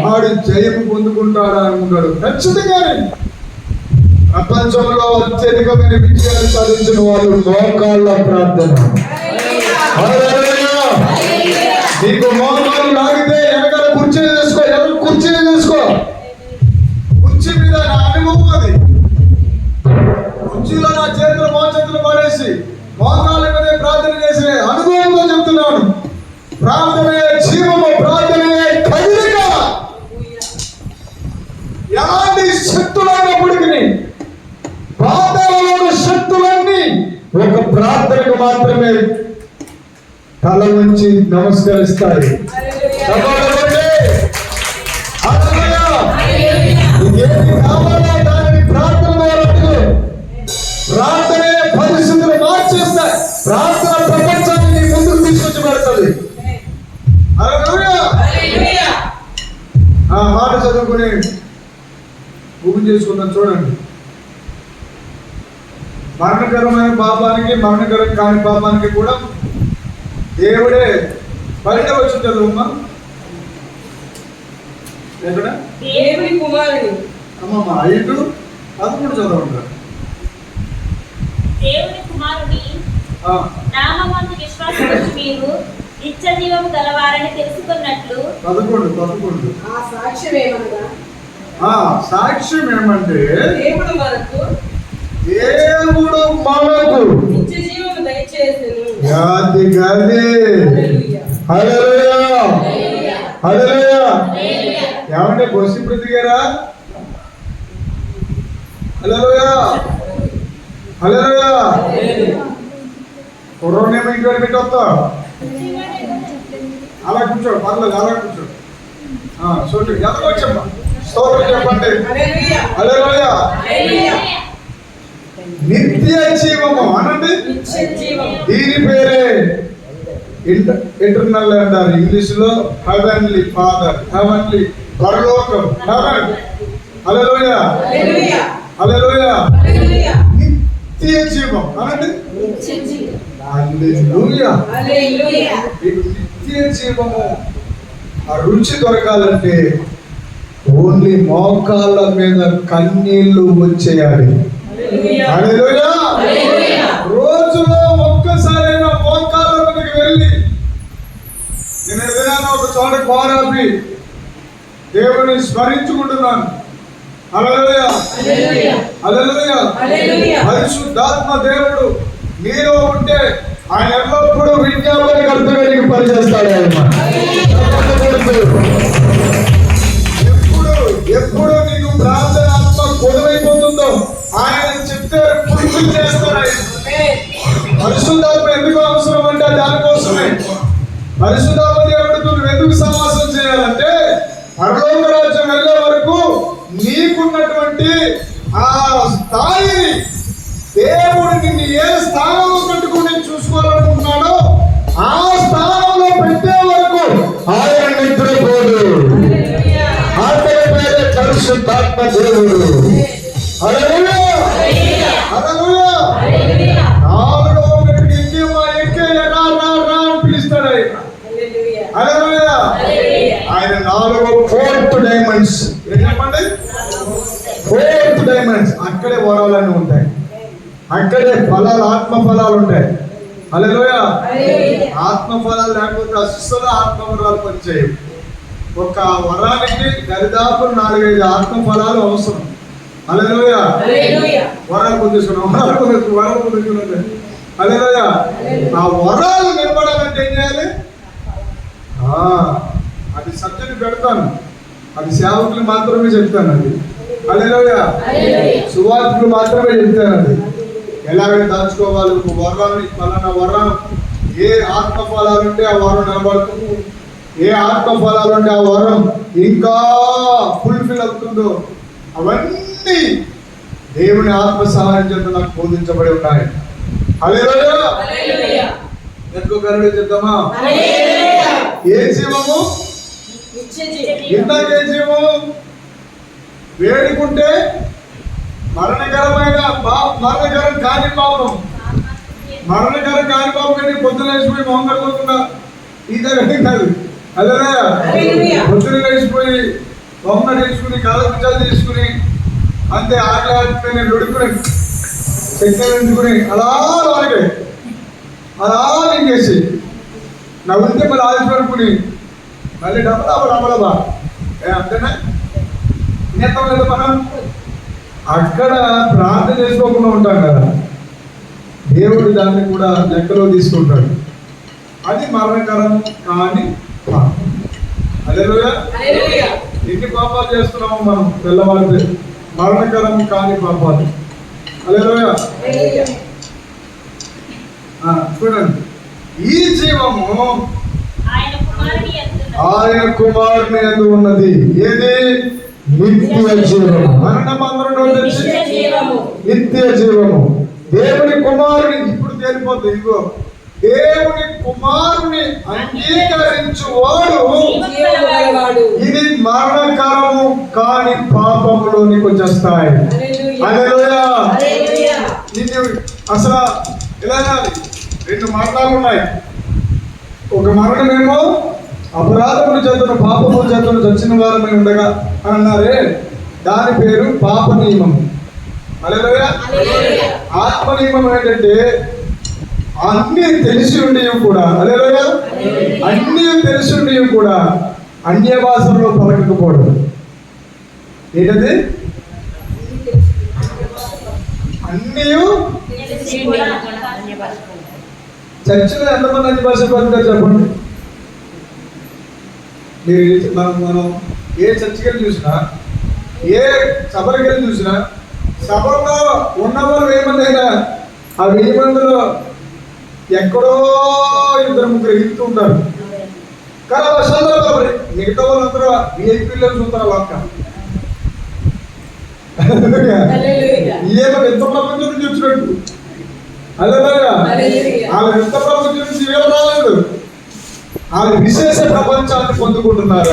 వాడు జయము పొందుకుంటాడా అనుకుంటాడు. ఖచ్చితంగానే ప్రపంచంలో అత్యధికమైన విజయాలు సాధించిన వాళ్ళు మోకాళ్ళ ప్రార్థన. హల్లెలూయా. నీకు మోకాలు లాగితే వెనకాల కుర్చీ చేసుకో, ఎవరు కుర్చీ చేసుకో. కుర్చీ మీద నా అనుభవం అది. కుర్చీలో నా చేతులు మోచేతులు పడేసి మోకాళ్ళ మీదే ప్రార్థన చేసే అనుభవంతో చెప్తున్నాను. ప్రార్థనే జీవము, ప్రార్థనే కదలిక. ఎలాంటి శక్తులైనప్పటికీ ప్రార్థనలోని శక్తులన్నీ ఒక ప్రార్థనకు మాత్రమే తల నుంచి నమస్కరిస్తాయి. ఏమి కావాలా దానిని ప్రార్థన ద్వారా. ప్రార్థనే పరిస్థితులు మార్చేస్తాయి. ప్రార్థన ప్రపంచాన్ని నీ ముందుకు తీసుకొచ్చి పెడుతుంది. ఆ మాట చదువుకుని భూమి చేసుకుందాం. చూడండి, మరణకరమైన పాపానికి మరణకరం కాని పాపానికి కూడా దేవుడే బయట వచ్చి చదువుమ్మా. ఎక్కడ? దేవుని కుమారుడు. అమ్మమ్మ 5:13 చదవండి. దేవుని కుమారుని నామమందు విశ్వాసముంచి మీరు నిత్య జీవము గలవారని తెలుసుకున్నట్లు 11. ఆ సాక్ష్యం ఏమనగా, సాక్ష్యం ఏమంటే దేవుడు మనకు నిత్య జీవము దయచేసెను. గాది గాది. హల్లెలూయా, హల్లెలూయా. ఏమంటే బొసి ప్రతిగారా? హల్లెలూయా, హల్లెలూయా. కుర్రోనేమో ఇంట్లో పెట్టొస్తా. అలా కూర్చో, పర్లేదు, అలా కూర్చో. చూడు ఎంత వచ్చమ్మా, స్తోత్రం చెప్పండి. హల్లెలూయా. నిత్య జీవము అనండి. దీని పేరే ఇంటర్నల్ అంటారు ఇంగ్లీష్ లో. హెవెన్లీ ఫాదర్, హెవెన్లీ పరలోకం, హెవెన్. హల్లెలూయా, హల్లెలూయా. నిత్య జీవం అనండి. హల్లెలూయా. నిత్య జీవము ఆ రుచి దొరకాలంటే ఓన్లీ మోకాళ్ళ మీద కన్నీళ్లు వచ్చేయాలి. హల్లెలూయా. రోజులో ఒక్కసారైనా మోకాళ్ళ మీదకి వెళ్ళి నేను ఏదైనా ఒక చోట కోరాపి దేవుని స్మరించుకుంటున్నాను. హల్లెలూయా, హల్లెలూయా. పరిశుద్ధాత్మ దేవుడు నీలో ఉంటే ఆయన ఎల్లప్పుడూ విజ్ఞాపనకర్తగా నీకు పనిచేస్తాడు. ఎప్పుడు నీకు ప్రార్థన ఆత్మ కొలువైపోతుందో ఆయన చెప్తే పూర్తి చేస్తాడు. పరిశుద్ధాత్మ ఎందుకు అవసరం అంటే దానికోసమే. పరిశుద్ధాత్మ దేవుడితో నువ్వు ఎందుకు సమాసం చేయాలంటే పరలోక రాజ్యం వెళ్ళే వరకు నీకున్నటువంటి ఆ స్థాయిని దేవుడు నిన్ను ఏ స్థానంలో పెట్టుకుని చూసుకోవాలనుకుంటున్నాడో ఆ స్థానంలో పెట్టే వరకు ఆయన నిద్రపోడు. ఆయన పేరే పరిశుద్ధాత్మ దేవుడు. హల్లెలూయా, హల్లెలూయా. 4వ మెట్టుకి ఎక్కే రా రా రా అని పిలుస్తాడు ఆయన. హల్లెలూయా. ఆయన 4th డైమండ్స్ చెప్పండి. 4th డైమండ్స్ అక్కడే వరాలన్నీ ఉంటాయి. అక్కడే ఫలాలు, ఆత్మ ఫలాలు ఉంటాయి. హల్లెలూయా. ఆత్మ ఫలాలు లేకపోతే అస్సలు ఆత్మ వరాలు పనిచేయవు. ఒక వరానికి దరిదాపు 4-5 ఆత్మ ఫలాలు అవసరం. హల్లెలూయా. వరాలు పొందుకున్నాం. హల్లెలూయా. ఆ వరాలు నిలబడాలంటే ఏం చేయాలి? అది సబ్జెక్ట్ పెడతాను, అది సేవకులు మాత్రమే చెప్తాను. అది హల్లెలూయా. సువార్తికులు మాత్రమే చెప్తాను. అది ఎలాగైనా దాచుకోవాలి, ఒక వరాన్ని పలానా వరం, ఏ ఆత్మ ఫలాలు ఉంటే ఆ వరం నిలబడుతుంది, ఏ ఆత్మ ఫలాలు ఉంటే ఆ వరం ఇంకా ఫుల్ఫిల్ అవుతుందో అవన్నీ దేవుని ఆత్మ సహాయం చేత నాకు బోధించబడి ఉన్నాయి. హల్లెలూయా. ఎందుకు కరుణ చెప్తామా? ఏ జీవము? ఇందాక ఏ జీవము? వేడుకుంటే మరణకరం కాని పాపం. మరణకరం కాని పాపం కంటే పొద్దున వేసిపోయి మొహం కడుకోకుండా ఇదే కాదు. అదే పొద్దున వేసిపోయి మొహం కట్టేసుకుని కాలకుచాలు తీసుకుని అంతే ఆటలాడుకుని రొడుకుని చెక్కలుకుని అలా అలాగే అలా ఇంకేసి నవ్వుతే మళ్ళీ ఆడిపడుకుని మళ్ళీ డబ్బా అంతేనా నేతం లేదా మనం అక్కడ ప్రార్థన చేసుకోకుండా ఉంటాం కదా, దేవుడు దాన్ని కూడా లెక్కలో తీసుకుంటాడు. అది మరణకరం కాని పాపం. హల్లెలూయా. ఎన్ని పాపాలు చేస్తున్నాము మనం తెల్లవారితే? మరణకరం కాని పాపాలు. హల్లెలూయా. చూడండి, ఈ జీవము ఆయన కుమారుని యందు ఉన్నది. ఏది? నిత్య జీవము. మరణమందరం నిత్య జీవము. దేవుని కుమారుని ఇప్పుడు తేలిపోతుంది. ఇదిగో దేవుని కుమారుని అంగీకరించువాడు ఇది మరణకరము కాని పాపములోనికి వచ్చేస్తాయి. హల్లెలూయా. అసలు ఇలా రెండు మరణాలు ఉన్నాయి. ఒక మరణమేమో అపరాధముల చేతను పాపముల చేతను చచ్చిన వారమై ఉండగా అని అన్నారే, దాని పేరు పాప నియమం. హల్లెలూయా. ఆత్మ నియమం ఏంటంటే అన్నీ తెలిసి ఉండేవి కూడా, హల్లెలూయా, అన్నీ తెలిసి ఉండేవి కూడా అన్య భాషలో పలకకపోవడం. ఏంటది? అన్నీ చర్చిలో ఎంతమంది అన్య భాష పలుకుతారు చెప్పండి? మీరు మనం ఏ చర్చికి వెళ్ళి చూసినా, ఏ సభలకు వెళ్ళి చూసినా, సభలో ఉన్నవారు 1000 మంది అయినా ఆ 1000 మందిలో ఎక్కడో 2-3 ఎగుతూ ఉంటారు. కానీ ఆ సందర్భంలో మిగతా వాళ్ళందరూ విఐపీలో చూస్తారు. వాళ్ళ ఏమో ఎంత ప్రపంచం నుంచి వచ్చినట్టు. హల్లెలూయా. వాళ్ళ ఎంత ప్రపంచం నుంచి ఏం రాలేదు, వాళ్ళ విశేష ప్రపంచాన్ని పొందుకుంటున్నారు.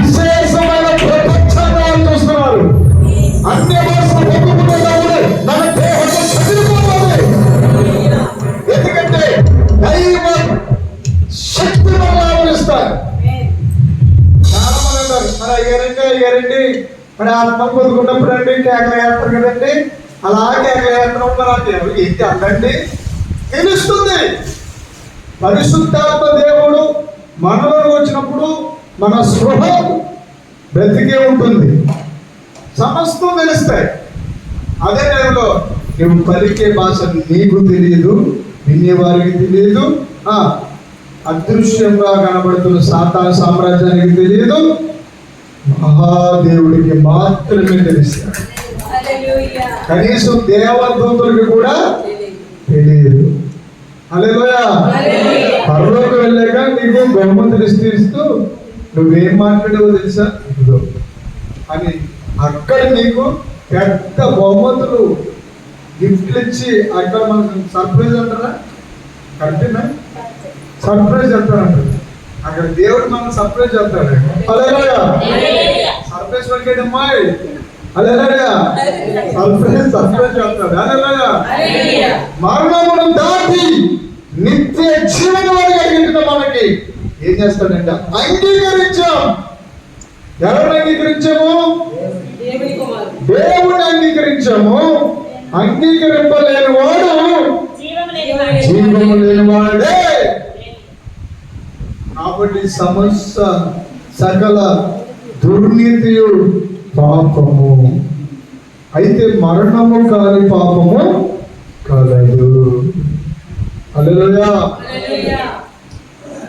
విశేషమైన ప్రపంచాన్ని వాళ్ళు చూస్తున్నారు. అన్య భాష మన దేహం చదివిపోవాలి. ఎందుకంటే దైవ శక్తి వల్ల ఆవరిస్తారు. చాలా మంది అంటారు, మరి అయ్యారండి మరి ఆత్మ పొందుకున్నప్పుడు అండి కేకలు వేస్తారు కదండి, అలా కేకలు వేస్తున్నప్పుడు ఏంటి అందండి తెలుస్తుంది. పరిశుద్ధాత్మ దేవుడు మనలో వచ్చినప్పుడు మన స్పృహ బ్రతికే ఉంటుంది, సమస్తం తెలుస్తాయి. అదే టైంలో నువ్వు పలికే భాష నీకు తెలియదు, వినేవారికి తెలియదు, అదృశ్యంగా కనబడుతున్న సాతాను సామ్రాజ్యానికి తెలియదు, మహాదేవుడికి మాత్రమే తెలుస్తాడు. కనీసం దేవదూతులకి కూడా తెలియదు. హల్లెలూయా. పరలోకి వెళ్ళాక నీకు బహుమతులు ఇస్తూ నువ్వేం మాట్లాడావో తెలుసా ఇదిగో అని అక్కడ నీకు పెద్ద బహుమతులు గిఫ్ట్లు ఇచ్చి అక్కడ మనకు సర్ప్రైజ్ అంటారా? కరెక్టేనా? సర్ప్రైజ్ అంటారంటారు. అక్కడ దేవుడు మనం సర్ప్రైజ్ చేస్తాడు. హల్లెలూయా. సర్ప్రైజ్ పలికేటమ్మాయి. హల్లెలూయా. సర్ప్రైజ్ చేస్తాడు. హల్లెలూయా. మరణమును దాటి నిత్య జీవనాన్ని కలిగిన మనకి ఏం చేస్తాడంట? అంగీకరించాం. ఎవరిని అంగీకరించాము? దేవుడిని అంగీకరించాము. అంగీకరింపలేని వాడు జీవము లేని వాడే. కాబట్టి సమస్త సకల దుర్నీతియు పాపము. అయితే మరణము కాని పాపము కలదు. హల్లెలూయా.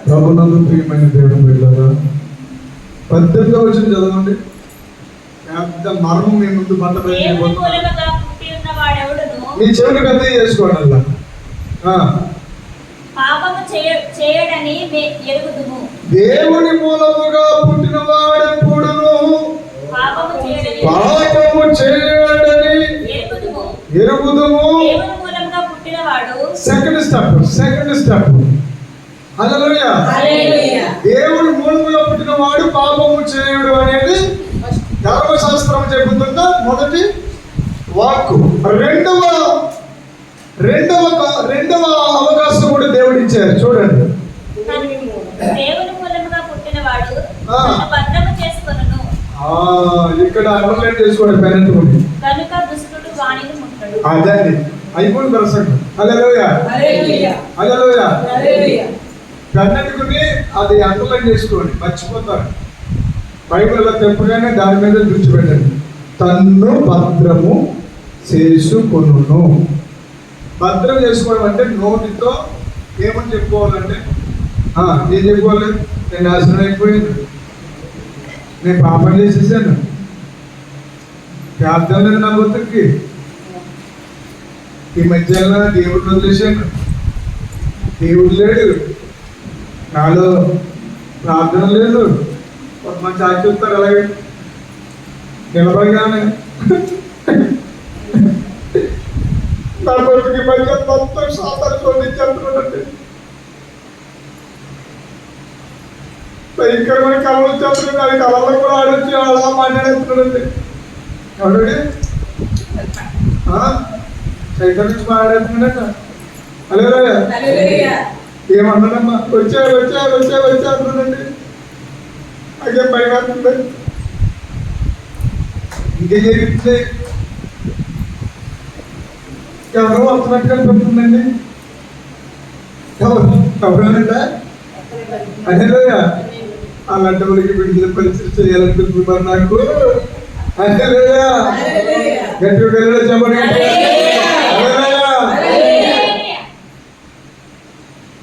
ప్రభునందు ప్రియమైన దేవుని బిడ్డలారా, 18వ వచనం చదవండి. పెద్ద మరణం మీ ముందు బట్ట వాడెవడును మీ చెవులు పెద్ద చేసుకోండి అలా. పాపము చేయడని ఎరుగుదుము. దేవుని మూలముగా పుట్టిన వాడెప్పుడును పాపము చేయడని ఎరుగుదుము. దేవుని మూలంగా పుట్టినవాడు సెకండ్ స్టెప్ హల్లెలూయా. దేవుని మూలముగా పుట్టిన వాడు పాపము చేయడు అనేది ధర్మశాస్త్రం చెబుతున్న మొదటి వాక్కు. రెండవ అవకాశం కూడా దేవుడు ఇచ్చారు. చూడండి, దేవుని మూలముగా పుట్టినవాడు బద్ధము చేసుకొనును. ఇక్కడ అండర్లైన్ చేసుకోండి పెనంటుకోండి. కనుక దుష్టుడు వాణిని ముట్టడు. అదండి అయిపోయింది ప్రసంగం. హల్లెలూయా హల్లెలూయా. పెన్నెట్టుకుని అది అండర్లైన్ చేసుకోండి, మర్చిపోతారు. బైబిల్ అలా తెప్పగానే దాని మీద దృష్టి పెట్టండి. తన్ను భద్రము చేసుకొనును. భద్రం చేసుకోవడం అంటే నోటితో ఏమని చెప్పుకోవాలంటే ఏం చెప్పుకోవాలి? నేను నాశనం అయిపోయింది, నేను పాపం చేసేసాను, ప్రార్థన లేదు నా బతుక్కి, ఈ మధ్యాహ్నం దేవుడిని వదిలేశాను, దేవుడు లేడు, నాలో ప్రార్థన లేదు. కొంతమంది చాచి చూస్తారు అలాగే నిలబడగానే నా బతుకి మధ్య మొత్తం శాతాలతో చెప్తున్నాడండి. భయంకరమైన కళలు వచ్చేస్తున్నాడు. అది కళల్లో కూడా ఆడొచ్చి అలా మాట్లాడేస్తున్నాడండి. ఎవడండి చైతన్య నుంచి మాట్లాడుతున్నాడట. అలే ఏమన్నాడమ్మా? వచ్చా అంటున్నాడండి. అదే భయం అవుతుంది. ఇంకేం జరిగింది? ఎవరో వస్తున్నట్టుగా పెడుతుందండి. ఎవరేనంట? అదేలోయా. అలాంటి వాళ్ళకి విడుదల పరిస్థితి చేయాలనుకుంటున్నారు నాకు. అదేలోయా. గట్టిగా వెళ్ళడం చెప్పండి.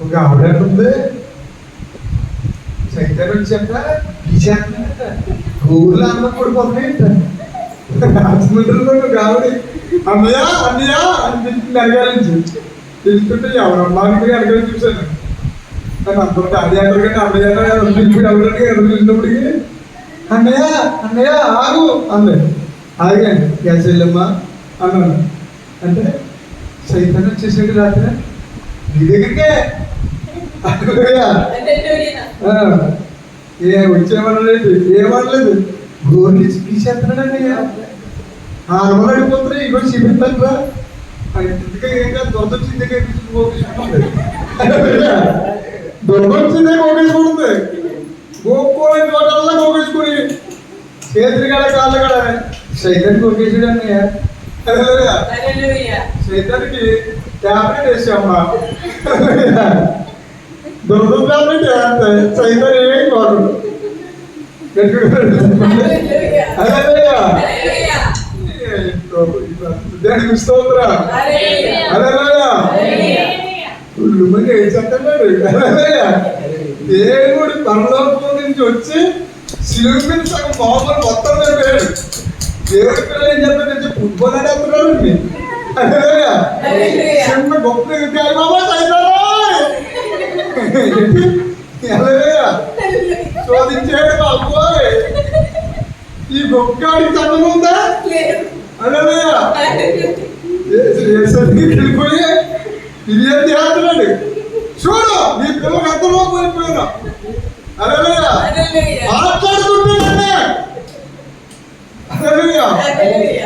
ఒక ఆవిడంటుంది, చైతన్యం వచ్చాక బీజాంట ఊర్లో అన్నం పడిపోతున్నాయంట. రాజమండ్రిలో కావడి అన్నయ్య అని అడగాలి తెలుసుకుంటే ఎవరమ్మా అడగాలి చూశాను. కానీ అంత అది అంటారు కానీ అన్నయ్య ఎవరు చూసినప్పటికీ అన్నయ్య ఆగు అంది. ఆగండి గ్యాస్ వెళ్ళమ్మా అన్నాను. అంటే చైతన్యం వచ్చేసాడు రాత్రి నీ దగ్గరికే. వచ్చేమనలేదు, ఏమనలేదు, గోర్లు తీసేస్తున్నాడండి. ఆనవలు అడిగిపోతున్నాయి. ఇగో చూపిస్తాను ఇంటిగా ఏం కాదు, దొరకొచ్చిందే గోకేసుకుంటుంది. దొరకొచ్చిందే గోకేసుకుంటుంది. గోక్కోలేని చోటల్లా గోకేసుకుని చేతులు కాడ కాళ్ళు కాడ సైతాన్ని గోకేసాడు అన్నయ్య. సైతానికి ట్యాబ్లెట్ వేసామ్మా. దురద ట్యాబ్లెట్ వేస్తాయి. సైతాన్ని ఏమేమి కోరడు. దానికి స్తోత్రం. మంది ఏం చెప్తున్నాడు? దేవుడు పరలోకం నుంచి వచ్చి సిలువ మీద సగం మామూలు మొత్తం చెప్పాడు. దేవుడి పిల్లలు ఏం చెప్తాడు? ఫుట్బాల్ ఆడేస్తున్నాడు. గొప్ప శోధించాడు బాబోయ్. ఈ గొప్పగాడికి చట్టం ఉందా? అలా వెళ్ళిపోయి ఇది ఏం చేస్తున్నాడు చూడు. నీ పిల్లలు ఎంతలో పోయిపోయినా అలా మాట్లాడుకుంటున్నా.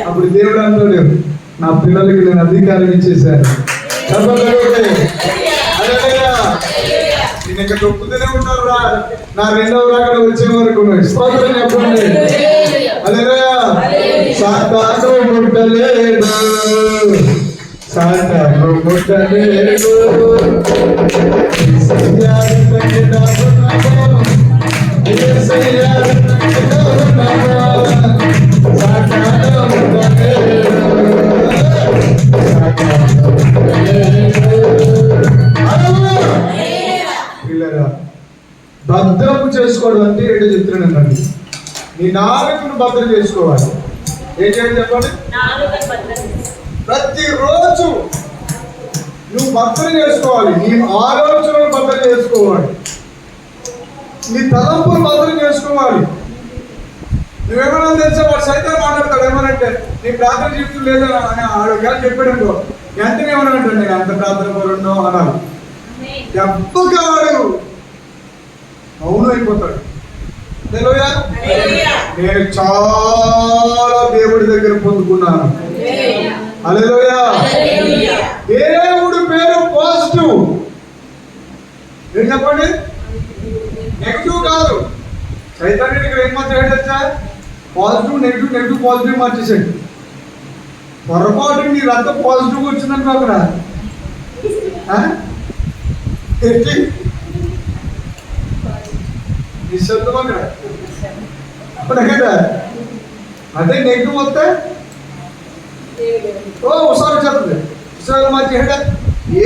అప్పుడు దేవుడు అంటాడు, నా పిల్లలకి నేను అధికారం ఇచ్చేసాను. నేను ఇక్కడ దొక్కుతూనే ఉంటారు రా. నా రెండవ రాకడ వచ్చే వరకు స్తోత్రం చెప్పండి. సాతాను ముట్టలేడు, సాతాను ముట్టలేడు. భద్రము చేసుకోవడం అంటే ఏంటో చెప్తున్నానండి. నీ నాలుగును భద్రం చేసుకోవాలి. ఏం చేయాలి చెప్పండి? ప్రతిరోజు నువ్వు భర్తలు చేసుకోవాలి. నీ ఆలోచనలు భర్తలు చేసుకోవాలి. నీ తలంపులు భర్తలు చేసుకోవాలి. నువ్వేమన్నా తెలుసా, వాడు సైతం మాట్లాడతాడు. ఏమనంటే నీ ప్రార్థన జీవితం లేదా అని ఆడగా చెప్పాడు అనుకో, వెంటనే ఏమనంటాడు, నేను అంత ప్రార్థన పరున్నో అన్నాను. దెబ్బగా వాడు మౌనం అయిపోతాడు. హల్లెలూయా. నేను చాలా దేవుడి దగ్గర పొందుకున్నాను. హల్లెలూయా. దేవుడి పేరు పాజిటివ్. ఏం చెప్పండి, నెగిటివ్ కాదు. చైతన్యుడు ఇక్కడ ఏం మాట్లాడాడు తెలుసా, పాజిటివ్ నెగిటివ్, నెగిటివ్ పాజిటివ్ మార్చేసాడు. పొరపాటు నీ రక్తం పాజిటివ్ వచ్చిందనుకో అక్కడ ఏంటి నిశ్శబ్దం అక్కడ అక్కడ అదే నెగిటివ్ వస్తే ఒకసారి చెప్తుంది. విషయాలు మంచి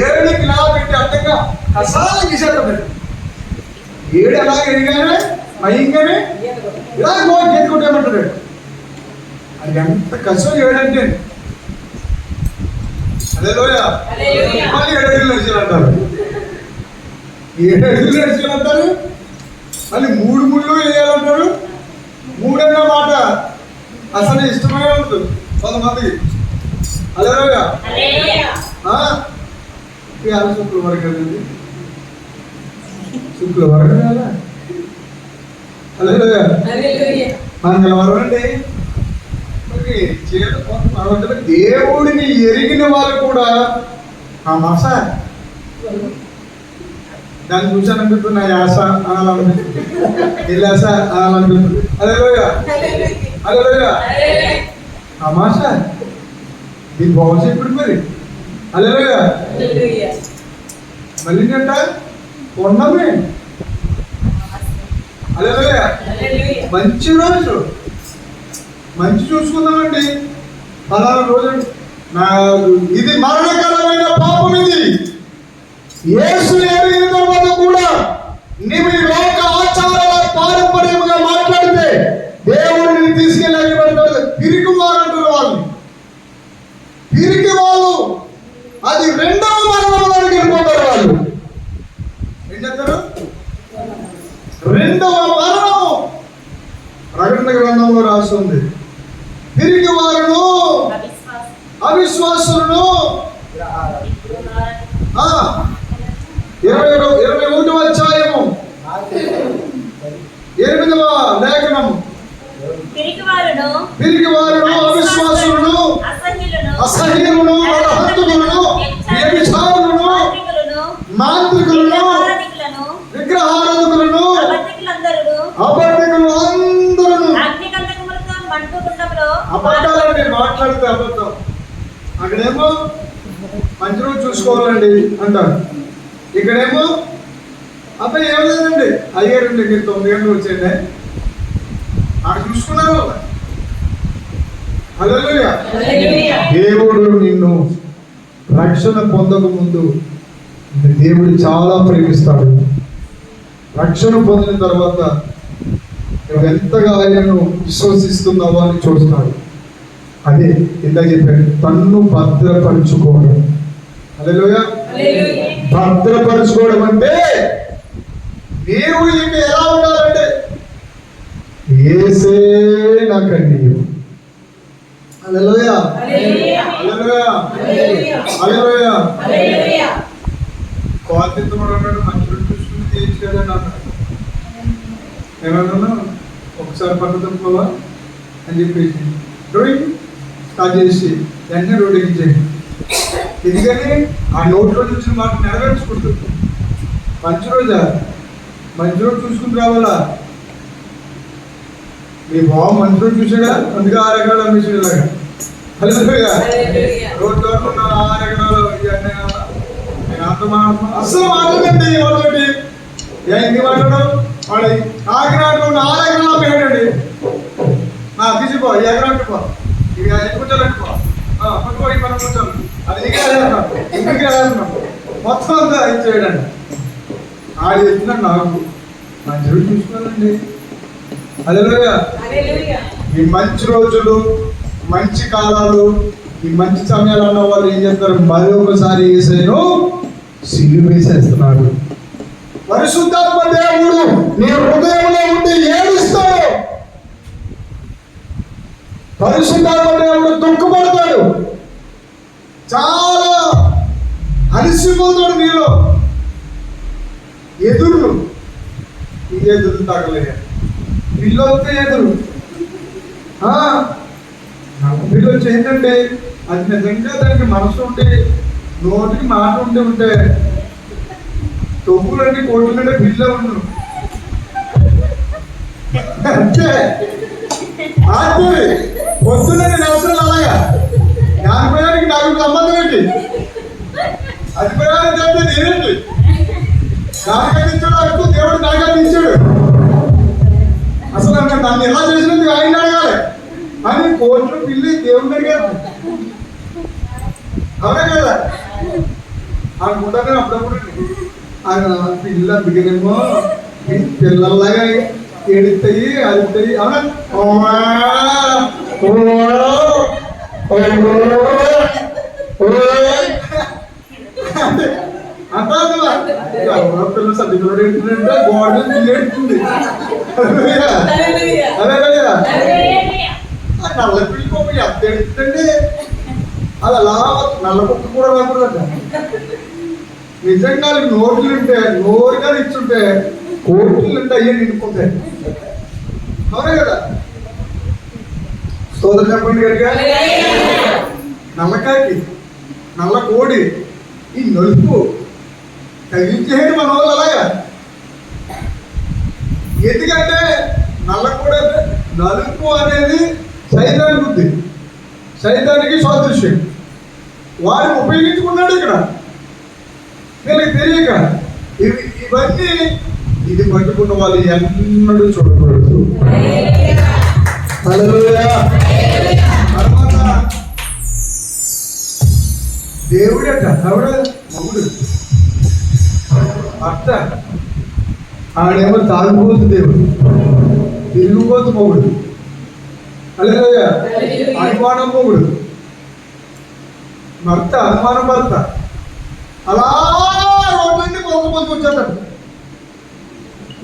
ఏడుకి ఇలా పెట్టి అడ్డంగా అసలు గీసేస్తుంది. ఏడు ఎలా ఎరిగానే భయంగానే ఇలా గీతుకుంటామంటాడు. అది ఎంత కష్టం ఏడంటే. హల్లెలూయా. మళ్ళీ 7 అడుగులు నడిచారు అంటారు. 7 అడుగులు నడిచారు అంటారు. మళ్ళీ 3 ముళ్ళు వేయాలంటారు. 3 అన్న మాట అసలు ఇష్టమే ఉంటుంది కొంతమందికి. హల్లెలూయా. శుక్రవారం కదండి, శుక్రవారం కదా. హల్లెలూయా. మంగళవారం అండి. దేవుడిని ఎరిగిన వాళ్ళు కూడా ఆ మాస దాన్ని చూసాననిపిస్తుంది, నా యాస అనాలనిపిస్తుంది, ఇల్లాస అనాలనిపిస్తుంది. హల్లెలూయా. హల్లెలూయా. ఆ మాస దీని బాగుంది ఇప్పుడు మరి. హల్లెలూయా. మళ్ళీ ఏంట ఉన్నమే. హల్లెలూయా. మంచి రోజు మంచి చూసుకుందామండి. ఫలానా రోజు నా ఇది మరణకరమైన పాపం, ఇది యేసు ఎరిగిన తర్వాత కూడా నీవు ఈ లోక ఆచారాల పారంపర్యముగా మాట్లాడితే దేవుడిని తీసుకెళ్ళి పెడతాడు. పిరికి వారు అంటారు వాళ్ళు. పిరికి వాళ్ళు అది 2వ మరణంలోకి వెళ్ళిపోతారు. వాళ్ళు ఏం చెప్తారు, 2వ మరణము. ప్రకటన గ్రంథంలో రాస్తుంది, పిరికి వారును అవిశ్వాసులను 21వ అధ్యాయము 8వ లేఖనం. పిరికి వారును అవిశ్వాసులను అసహ్యులను నరహంతకులను వ్యభిచారులను మాంత్రికులను విగ్రహారాధకులను అబద్ధికులు అందరూ. అబద్ధాలండి, మాట్లాడితే అబద్ధం. అక్కడేమో మంచి రోజు చూసుకోవాలండి అంటారు. ఇక్కడేమో అబ్బాయి ఏం లేదండి, అయ్యారండి మీరు 9 గంటలు వచ్చేయండి అక్కడ చూసుకున్నారు. హల్లెలూయా. దేవుడు నిన్ను రక్షణ పొందక ముందు దేవుడు చాలా ప్రేమిస్తాడు. రక్షణ పొందిన తర్వాత నువ్వు ఎంతగా ఆయనను విశ్వసిస్తున్నావో అని చూస్తాడు. అదే ఇందాక చెప్పాడు, తన్ను భద్రపరుచుకోవడం. హల్లెలూయా. భద్రపరుచుకోవడం అంటే నీవు ఇంక ఎలా ఉండాలంటే యేసే నాకండి. హల్లెలూయా. హల్లెలూయా. హల్లెలూయా. కోతిత్తుడు అన్నాడు, మంచి చూసుకుని తీయించుకోదని అన్నాడు. ఏమన్నా ఒకసారి పట్టు తప్పుకోవా అని చెప్పేసి డ్రాయింగ్ స్టార్ట్ చేసి వెంటనే రోడ్ ఎక్కించేయండి. ఎందుకని ఆ నోట్లో చూసిన మాట నెరవేర్చుకుంటుంది. మంచి రోజా, మంచి రోజు చూసుకుని రావాలా. మీ బాబు మంచి రోజు చూసాడా, అందుకే 6 ఎకరాలు అమ్మేసాడు ఇలాగా. హల్లెలూయా. రోడ్లో ఉన్న 6 ఎకరాలు ఇవన్నీ నేను అంత అస్సలు మాట్లాడండి. వాళ్ళతోటి ఏంటి మాట్లాడడం, వాడు కాకినాడలో ఉన్న 6 ఎకరాలు అమ్మేయండి. తీసిపో, ఈ ఎకరం పో, ఇక కూర్చోలేకపో పట్టుకో, ఈ పని కూర్చోను, అది నీకే ఇంటికి వెళ్తున్నాం మొత్తం అంతా ఇచ్చేయడండి. ఆడు చెప్తున్నాడు నాకు మంచి రోజు చూసుకోవాలండి. హల్లెలూయా. ఈ మంచి రోజులు మంచి కాలాలు ఈ మంచి సమయాలు అన్న వాళ్ళు ఏం చేస్తారు, మరొకసారి యేసయ్యను సిలువేసేస్తున్నారు. పరిశుద్ధాత్మ దేవుడు నీ హృదయంలో ఉండి ఏడుస్తాడు. పరిశుద్ధాత్మ దేవుడు దుఃఖపడతాడు, చాలా అలసిపోతాడు. నీలో ఎదురు తగలే పిల్లలతో ఎదురు పిల్లలు వచ్చి ఏంటంటే అది నిజంగా దానికి మనసు ఉంటే నోటికి మాట ఉంటే తొమ్ములండి కోట్లంటే పిల్ల ఉండు అంతే. పొద్దున్న నేను అవసరం అలాగా దాని ప్రయానికి నాకు సంబంధం ఏంటి, అది ప్రయాణం చేస్తే నేనేంటి, నాలుగైదు ఇచ్చాడు అనుకో దేవుడు నాలుగైదు ఇచ్చాడు. అసలు నన్ను ఎలా చేసినందుకు ఆయన అడగాలి అని కోర్టులో పిల్లి దేవుడిని అడిగారు. అవునా కదా అనుకుంటాను. అప్పుడప్పుడు ఆయన పిల్లలు అందుకనేమో పిల్లల్లాగా ఏడుతాయి అడుగుతాయి. అవునా పిల్లలు సర్టిఫికెట్ ఏంటంటే గోడ ఏడుతుంది. అదే కదా నల్ల పిల్లి కోపం ఎంత ఏడుతుందండి. అది అలా నల్ల కుక్క కూడా రాకూడదట. నిజంగా నోట్లు ఉంటే నోరుగా ఇచ్చుంటే కోట్లు ఉంటే అయ్యే నిండుకుంటాయి. అవునే కదా. స్తోత్రం చెప్పండి కనుక. నల్లకాకి నల్ల కోడి ఈ నలుపు తగిలించేది మన వాళ్ళు అలాగా. ఎందుకంటే నల్ల కోడి నలుపు అనేది సైతానికి బుద్ధి, సైతానికి సాదృశ్యం. వారిని ఉపయోగించుకున్నాడు ఇక్కడ. వీళ్ళకి తెలియక ఇవన్నీ ఇది పట్టుకున్న వాళ్ళు ఎన్నడూ చూడకూడదు. తర్వాత దేవుడట ఆవిడ మొగుడు అత్త, ఆడేమో తాగుబోతు దేవుడు, తిరుగుబోతు మొగుడు, హల్లెలూయా అనుమానం మొగుడు, భర్త అనుమానం భర్త. అలా రోడ్లన్నీ కొంతమంది వచ్చేస్తాడు.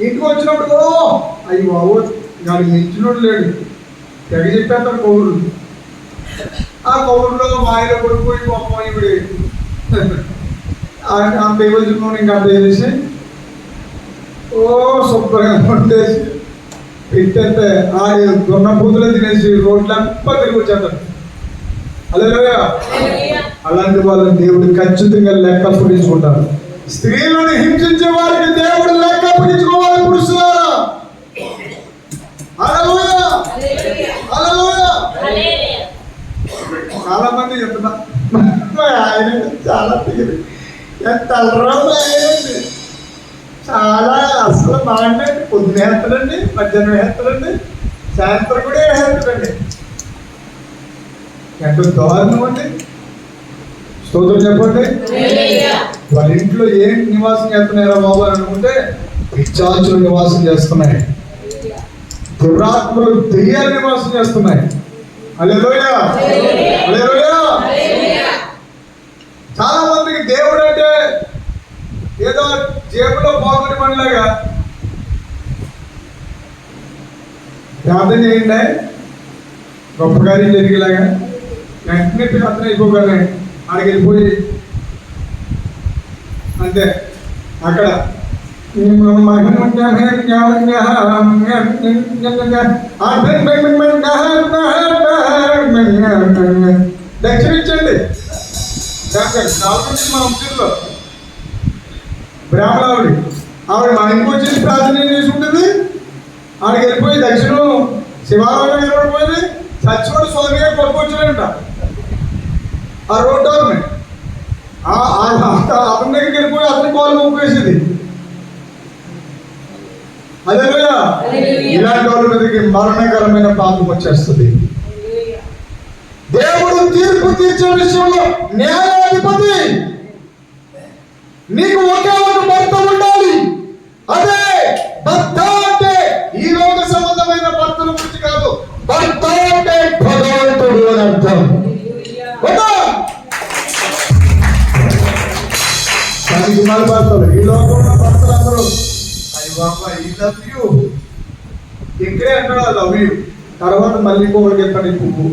ఇంటికి వచ్చినప్పుడు అయ్యి బాబు గాడి మించినోడు లేడు, తెగ చెప్పేస్తాడు కౌరుడు. ఆ కౌరులో మాయలో పడిపోయి పాపం ఇవి అంత ఇవ్వచ్చు ఇంకా అంత వేసి ఓ శుభ్రంగా వండేసి పెట్టేస్తే ఆడి దొన్న పూతులు తినేసి రోడ్లంతా తిరిగి వచ్చేస్తాడు. హల్లెలూయా. అలాంటి వాళ్ళని దేవుడు ఖచ్చితంగా లెక్క అప్పగించుకుంటారు. స్త్రీలను హింసించే వారికి దేవుడు లెక్క అప్పగించుకోవాలి. పురుషులారా హల్లెలూయా హల్లెలూయా. చాలా మంది చెప్తున్నారు ఆయన చాలా ఎంత అలరాయండి, చాలా అసలు బాగుండండి. పొద్దున వేస్తాడండి, మధ్యాహ్నం వేస్తాడండి, సాయంత్రం కూడా వేస్తాడండి. ఎంత దారుణం అండి. స్తోత్రం చెప్పండి. వాళ్ళ ఇంట్లో ఏం నివాసం చేస్తున్నారా బాబు అని అనుకుంటే పిశాచులు నివాసం చేస్తున్నాయి, దురాత్మలు దెయ్యాలు నివాసం చేస్తున్నాయి. హల్లెలూయా హల్లెలూయా. చాలా మందికి దేవుడు అంటే ఏదో జేబులో పాకెట్ మనలాగా. ప్రార్థన చేయండి గొప్ప కార్యం జరిగేలాగా. వెంటనే ప్రార్థన అయిపోగానే ఆడికి వెళ్ళిపోయి అంతే అక్కడ దక్షిణించండి. మా వంశంలో బ్రాహ్మణావిడి ఆవిడ మా ఇంటికి వచ్చేసి ప్రార్థన చేసుకుంటుంది. ఆడికి వెళ్ళిపోయి దక్షిణం శివాలయం నిలబడిపోయింది. సచ్చివాడు స్వామిగా కొనుక్కొచ్చాడంట ఆ రోడ్డు అతని దగ్గరికి వెళ్ళిపోయి అతని పాలు మొక్కేసింది. హల్లెలూయా. ఇలాంటి వాళ్ళ మీదకి మరణకరమైన పాపం వచ్చేస్తుంది. దేవుడు తీర్పు తీర్చే విషయంలో న్యాయాధిపతి. నీకు ఒకే ఒక భర్త ఉండాలి. అదే భర్త అంటే ఈ లోక సంబంధమైన భర్తల గురించి కాదు. భర్త అంటే భగవంతుడు అని అర్థం. ఒక భర్తలు, ఈ లోకంలో భర్తలు అందరూ అయ్యి బాబా ఈ లవ్ యూ ఇక్కడే అంటాడు ఆ లవ్ యూ, తర్వాత మళ్ళీ ఇంకొకరికి ఎక్కడ పువ్వు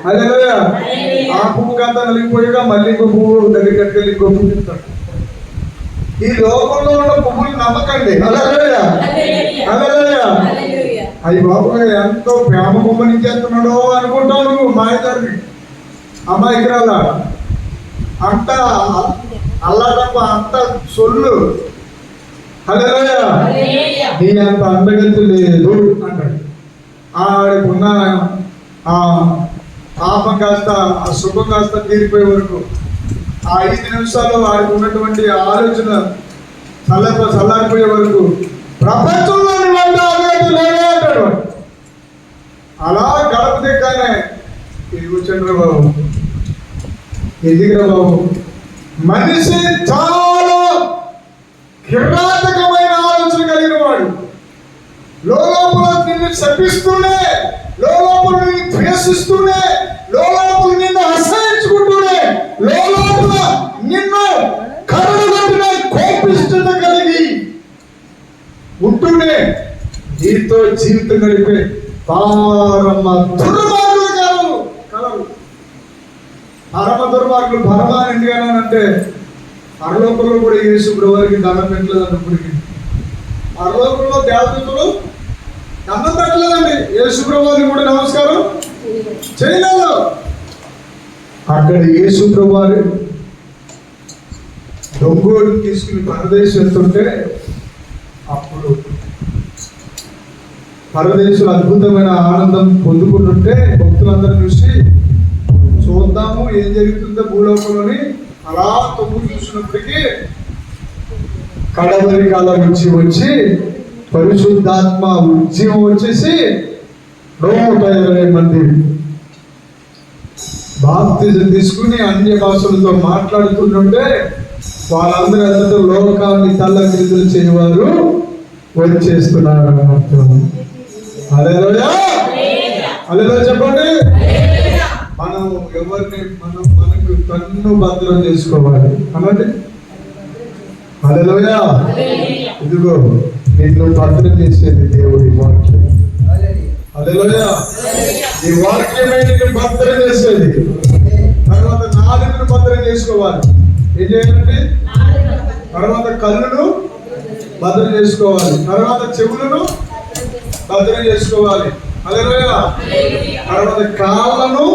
అదే ఆ పువ్వు కాంతా నలిగిపోయాక మళ్ళీ ఇంకో పువ్వు దగ్గర కట్టుకెళ్ళి ఇంకో పువ్వు ఇస్తాడు. ఈ లోకంలో ఉన్న పువ్వులు నమ్మకండి. అయ్యి బాబు ఎంతో ప్రేమ కుమ్మనిచ్చేస్తున్నాడో అనుకుంటావు నువ్వు మాయదారిని అమ్మాయికిరాల అంత అల్లా తప్ప అంత సొల్లు. హల్లెలూయా. నీ అంత అందగతి లేదు అంటాడు. ఆడికున్న పాపం కాస్త ఆ సుఖం కాస్త తీరిపోయే వరకు ఆ 5 నిమిషాలు వాడికి ఉన్నటువంటి ఆలోచన చల్లారిపోయే వరకు ప్రపంచంలోని వాళ్ళు అందగతి లేదే అంటాడు. అలా గడప దిగ్గానే ఇది కూర్చోండి బాబు, ఎదిగిరా బాబు. మనిషి చాలా కిరాతకమైన ఆలోచన కలిగిన వాడు. లోపల నిన్ను శపిస్తూనే, లోపల నిన్ను ద్వేషిస్తూనే, లోపల నిన్ను అసహించుకుంటూనే, లోపల నిన్ను కరుడుగట్టిన కోపిష్ఠత కలిగి ఉంటూనే నీతో జీవితం గడిపే పరమ దుర్మార్గులు కలరు. పరమ దుర్మార్గులు. పరమ ఎందుకనంటే పరలోకంలో కూడా యేసు ప్రభువుకి దండం పెట్టలేదు అన్నప్పటికీ, పరలోకంలో దేవదూతలు దండం పెట్టలేదండి, యేసు ప్రభువుకి కూడా నమస్కారం చేయలేదు. అక్కడ యేసు ప్రభువు దొంగోడిని తీసుకుని పరదేశం వెళ్తుంటే అప్పుడు పరదేశంలో అద్భుతమైన ఆనందం పొందుకుంటుంటే భక్తులందరూ చూసి చూద్దాము ఏం జరుగుతుందో భూలోకంలోని అలా తొమ్ము చూసినప్పటికీ కడవరి కాలం వచ్చి పరిశుద్ధాత్మ ఉద్యమం వచ్చేసి 120 మంది బాప్తిజం తీసుకుని అన్య భాషలతో మాట్లాడుతుంటే వాళ్ళందరూ అందరూ లోకాన్ని తల్లకిందులు చేయవారు వచ్చేస్తున్నారు అర్థం. హల్లెలూయా. హల్లెలూయా చెప్పండి. మనం ఎవరిని మనకు కన్ను భద్రం చేసుకోవాలి అన్నది. హల్లెలూయా. ఇదిగో నిన్ను భద్రం చేసేది దేవుడి వాక్యం. హల్లెలూయా. ఈ వాక్యమే నిన్ను భద్రం చేసేది. తర్వాత నాలుగును భద్రం చేసుకోవాలి. ఏం చేయాలండి? తర్వాత కళ్ళును భద్రం చేసుకోవాలి, తర్వాత చెవులను భద్రం చేసుకోవాలి. హల్లెలూయా. తర్వాత కాళ్ళను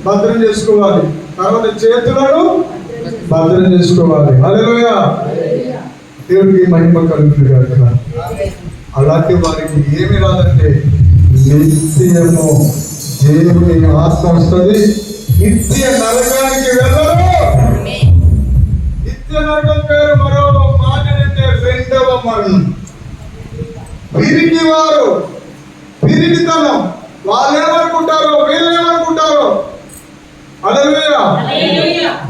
భద్రం చేసుకోవాలి, తర్వాత చేతులను భద్రం చేసుకోవాలి. హల్లెలూయా. దేవుడికి మహిమ కలుగుతుంది కాక. అలాంటి వారికి ఏమి రాదంటే నిత్యము దేవుని ఆత్మ వస్తుంది. నిత్య నరకానికి వెళ్ళరు. నిత్య నరకం పేరు మరో మాట అంటే 2వ మరణం. పిరికి వారు, పిరికితనం, వాళ్ళేమనుకుంటారో వీళ్ళేమనుకుంటారో. హల్లెలూయా.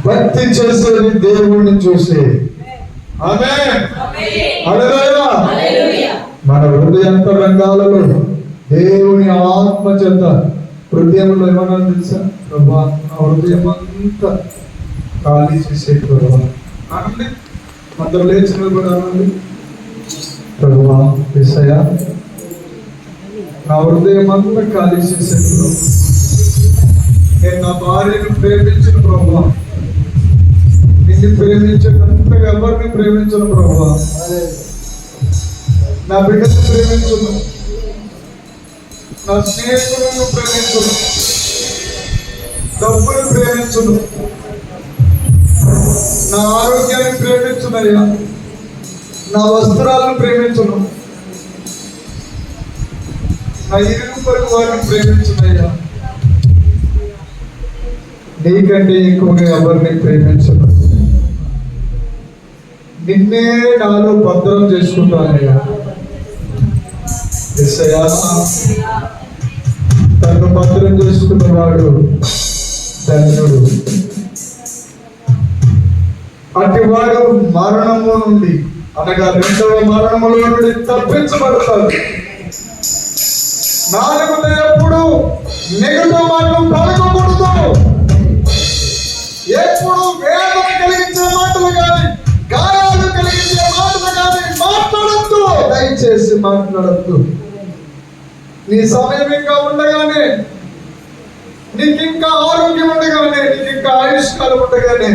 భక్తి చేసేది దేవుణ్ణి చూసి. ఆమేన్. హల్లెలూయా. మన హృదయాంతరంగాలలో దేవుని ఆత్మ చేత హృదయంలో ఏమన్నా తెలుసా? ప్రభా నా హృదయం అంతా ఖాళీ చేసే ప్రభా అనండి. అందరూ లేచి నిలబడి అనండి. ప్రభా యేసయ్యా నా హృదయం అంతా ఖాళీ చేసే ప్రభా, నేను నా భార్యను ప్రేమించిన ప్రభా, నిన్ను ప్రేమించినంతగా ఎవరిని ప్రేమించను ప్రభా, నా బిడ్డను ప్రేమించును, నా స్నేహితులను ప్రేమించును, డబ్బును ప్రేమించును, నా ఆరోగ్యాన్ని ప్రేమించునయ్యా, నా వస్త్రాలను ప్రేమించును, నా ఇరుగు పొరుగు వారిని ప్రేమించునయ్యా. నీకంటే ఎక్కువగా ఎవరిని ప్రేమించను. నిన్నే నాలో భద్రం చేసుకుంటానయ్యా. యేసయ్యా తను భద్రం చేసుకున్నవాడు ధన్యుడు. అటివాడు మరణము నుండి అనగా 2వ మరణములో నుండి తప్పించబడతాడు. నాలుగుతో ఎప్పుడు నెగటివ్ మాటలు పలకకూడదు. ఎప్పుడు వేదన దయచేసి మాట్లాడద్దు. నీ సమయం ఇంకా ఉండగానే, నీకు ఇంకా ఆరోగ్యం ఉండగానే, నీకు ఇంకా ఆయుష్కాలం ఉండగానే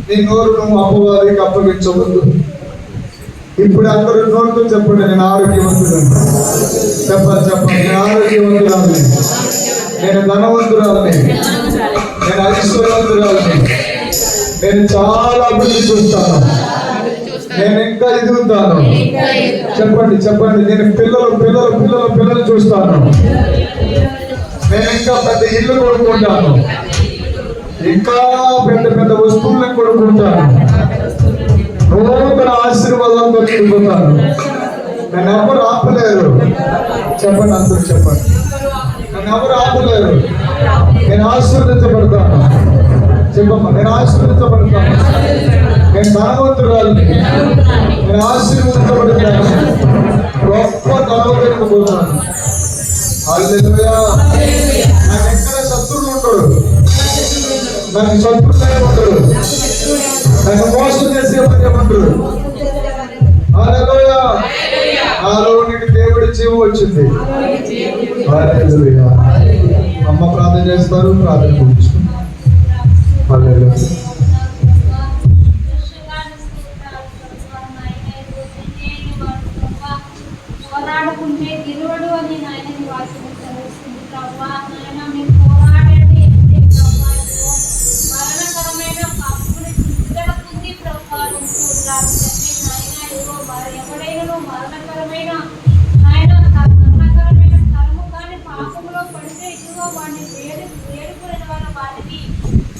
నీ నోరు నువ్వు అపవాదికి అప్పగించవద్దు. ఇప్పుడు అందరూ నోరుతో చెప్పండి, నేను ఆరోగ్యవంతురాలు. చెప్పండి, నేను ఆరోగ్యవంతురాలని, నేను ధనవంతురాలని, నేను ఐశ్వర్యవంతురాలని, నేను చాలా అభివృద్ధి చూస్తాను, నేను ఇంకా ఎదుగుతాను. చెప్పండి, నేను పిల్లలు చూస్తాను, నేను ఇంకా పెద్ద ఇల్లు కొనుక్కుంటాను, ఇంకా పెద్ద వస్తువులను కొనుక్కుంటాను, నూతన ఆశీర్వాదాలతో నిండిపోతాను. నన్ను ఎవరు ఆపలేరు. చెప్పండి, అందరూ చెప్పండి, నన్ను ఎవరు ఆపలేరు. నేను ఆశీర్వదించబడతాను. చెప్పమ్మా, నేను ఆశీర్వదించబడతాను, నేను ధనవంతురాలిని, నేను ఆశీర్వదించబడతాను, గొప్ప ధనవంతుడికి పోతాను. హల్లెలూయా. నాకు ఎక్కడ శత్రువులు ఉండడు, నాకు శత్రువులే ఉండడు, నాకు మోసం చేసే ఉండడు. హల్లెలూయా. నాలో నీకు దేవుడి జీవం వచ్చింది. హల్లెలూయా. అమ్మ ప్రార్థన చేస్తారు, ప్రార్థన కూర్చుంటారు. హల్లెలూయా. పోరాడుకుంటే గెలువడు అని నాయన వాక్యం చదువుతుంది ప్రభా. నాయన మీరు పోరాడండి అంటే ప్రభా, మరణకరమైన పాపముని చుట్టకుంది ప్రభా. నాయన ఎవడైనా మరణకరమైన తరము కానీ పాపములో పడితే ఇదిగో వాడిని వేడుకునే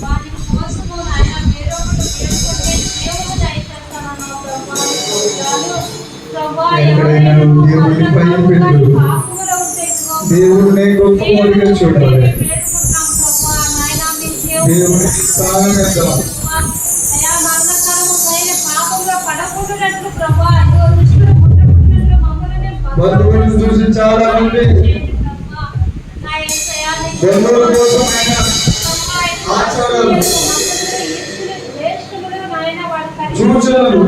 వారికి కోసము నాయన వేరొకటి వేడుకుంటే దేవుడు దయచేస్తానన్నావు ప్రభా. ఎక్కడైనా దేవుడిని భయపెట్టు, దేవుడిని గొప్పవాడిగా చూడాలి, దేవుడిని స్థానం ఇద్దాం. బంధువులను చూసి చాలా మంది బంధువుల కోసం ఆచారాలు, సూచనలు,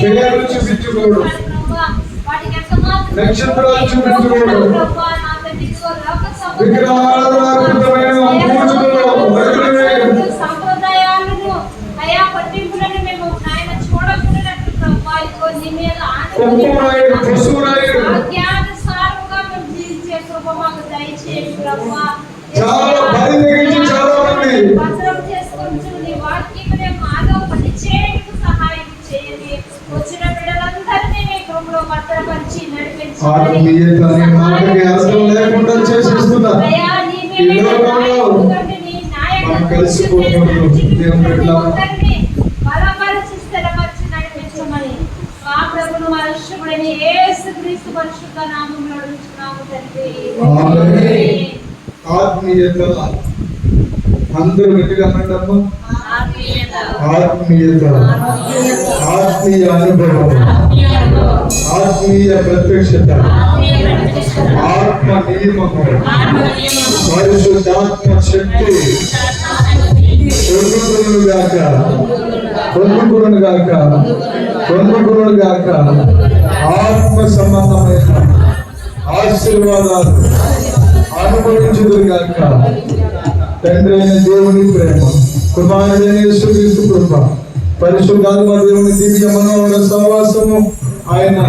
పేర్లు చూపించుకోవడం, నక్షత్రాలు చూపించుకోవడం, విగ్రహారాధనమైన పూజలలో సంప్రదాయాలను అయా పట్టింపులను మేము నాయన చూడకున్నట్టు ప్రభా, నీ మీద ఆజ్ఞానుసారంగా మేము జీవించే కృప మాకు దయచేయండి ప్రభా. చాలా భద్రం చేసుకుంటూ నీ వాక్యమునే మాలో పని చేయడానికి సహాయం చేయండి. వచ్చిన బిడ్డలందరినీ మీ కృపలో భద్రపరిచి బలపరిచి స్థిరపరిచి నడిపించమని మా ప్రభువును మా రక్షకుడైన యేసుక్రీస్తు పరిశుద్ధ నామములో అడుగుచున్నాము తండ్రి. ఆత్మీయత అందరూ గట్టిగా అన్నట్టమ్మా. ఆత్మీయత, ఆత్మీయ అనుభవం, ఆత్మీయ ప్రత్యక్షత, ఆత్మ నియమము, పరిశుద్ధాత్మ శక్తి పొందుకును గాక. ఆత్మ సంబంధమైన ఆశీర్వాదాలు అనుభవించుదురు గాక. తండ్రి అయిన దేవుని ప్రేమ, కుమారుడైన యేసుక్రీస్తు కృప, పరిశుద్ధాత్మ దేవుని దివ్య మనోహర సహవాసము, ఆయన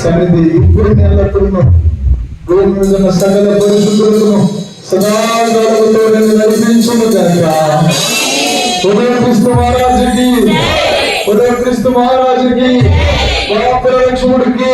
సన్నిధి ఇప్పుడు ఎల్లప్పుడూ భూమి మీద ఉన్న సకల పరిశుద్ధులను సదాకాలముతో నడిపించును గాక. క్రీస్తు మహారాజుకి, క్రీస్తు మహారాజుకి, లక్ష్ముడికి,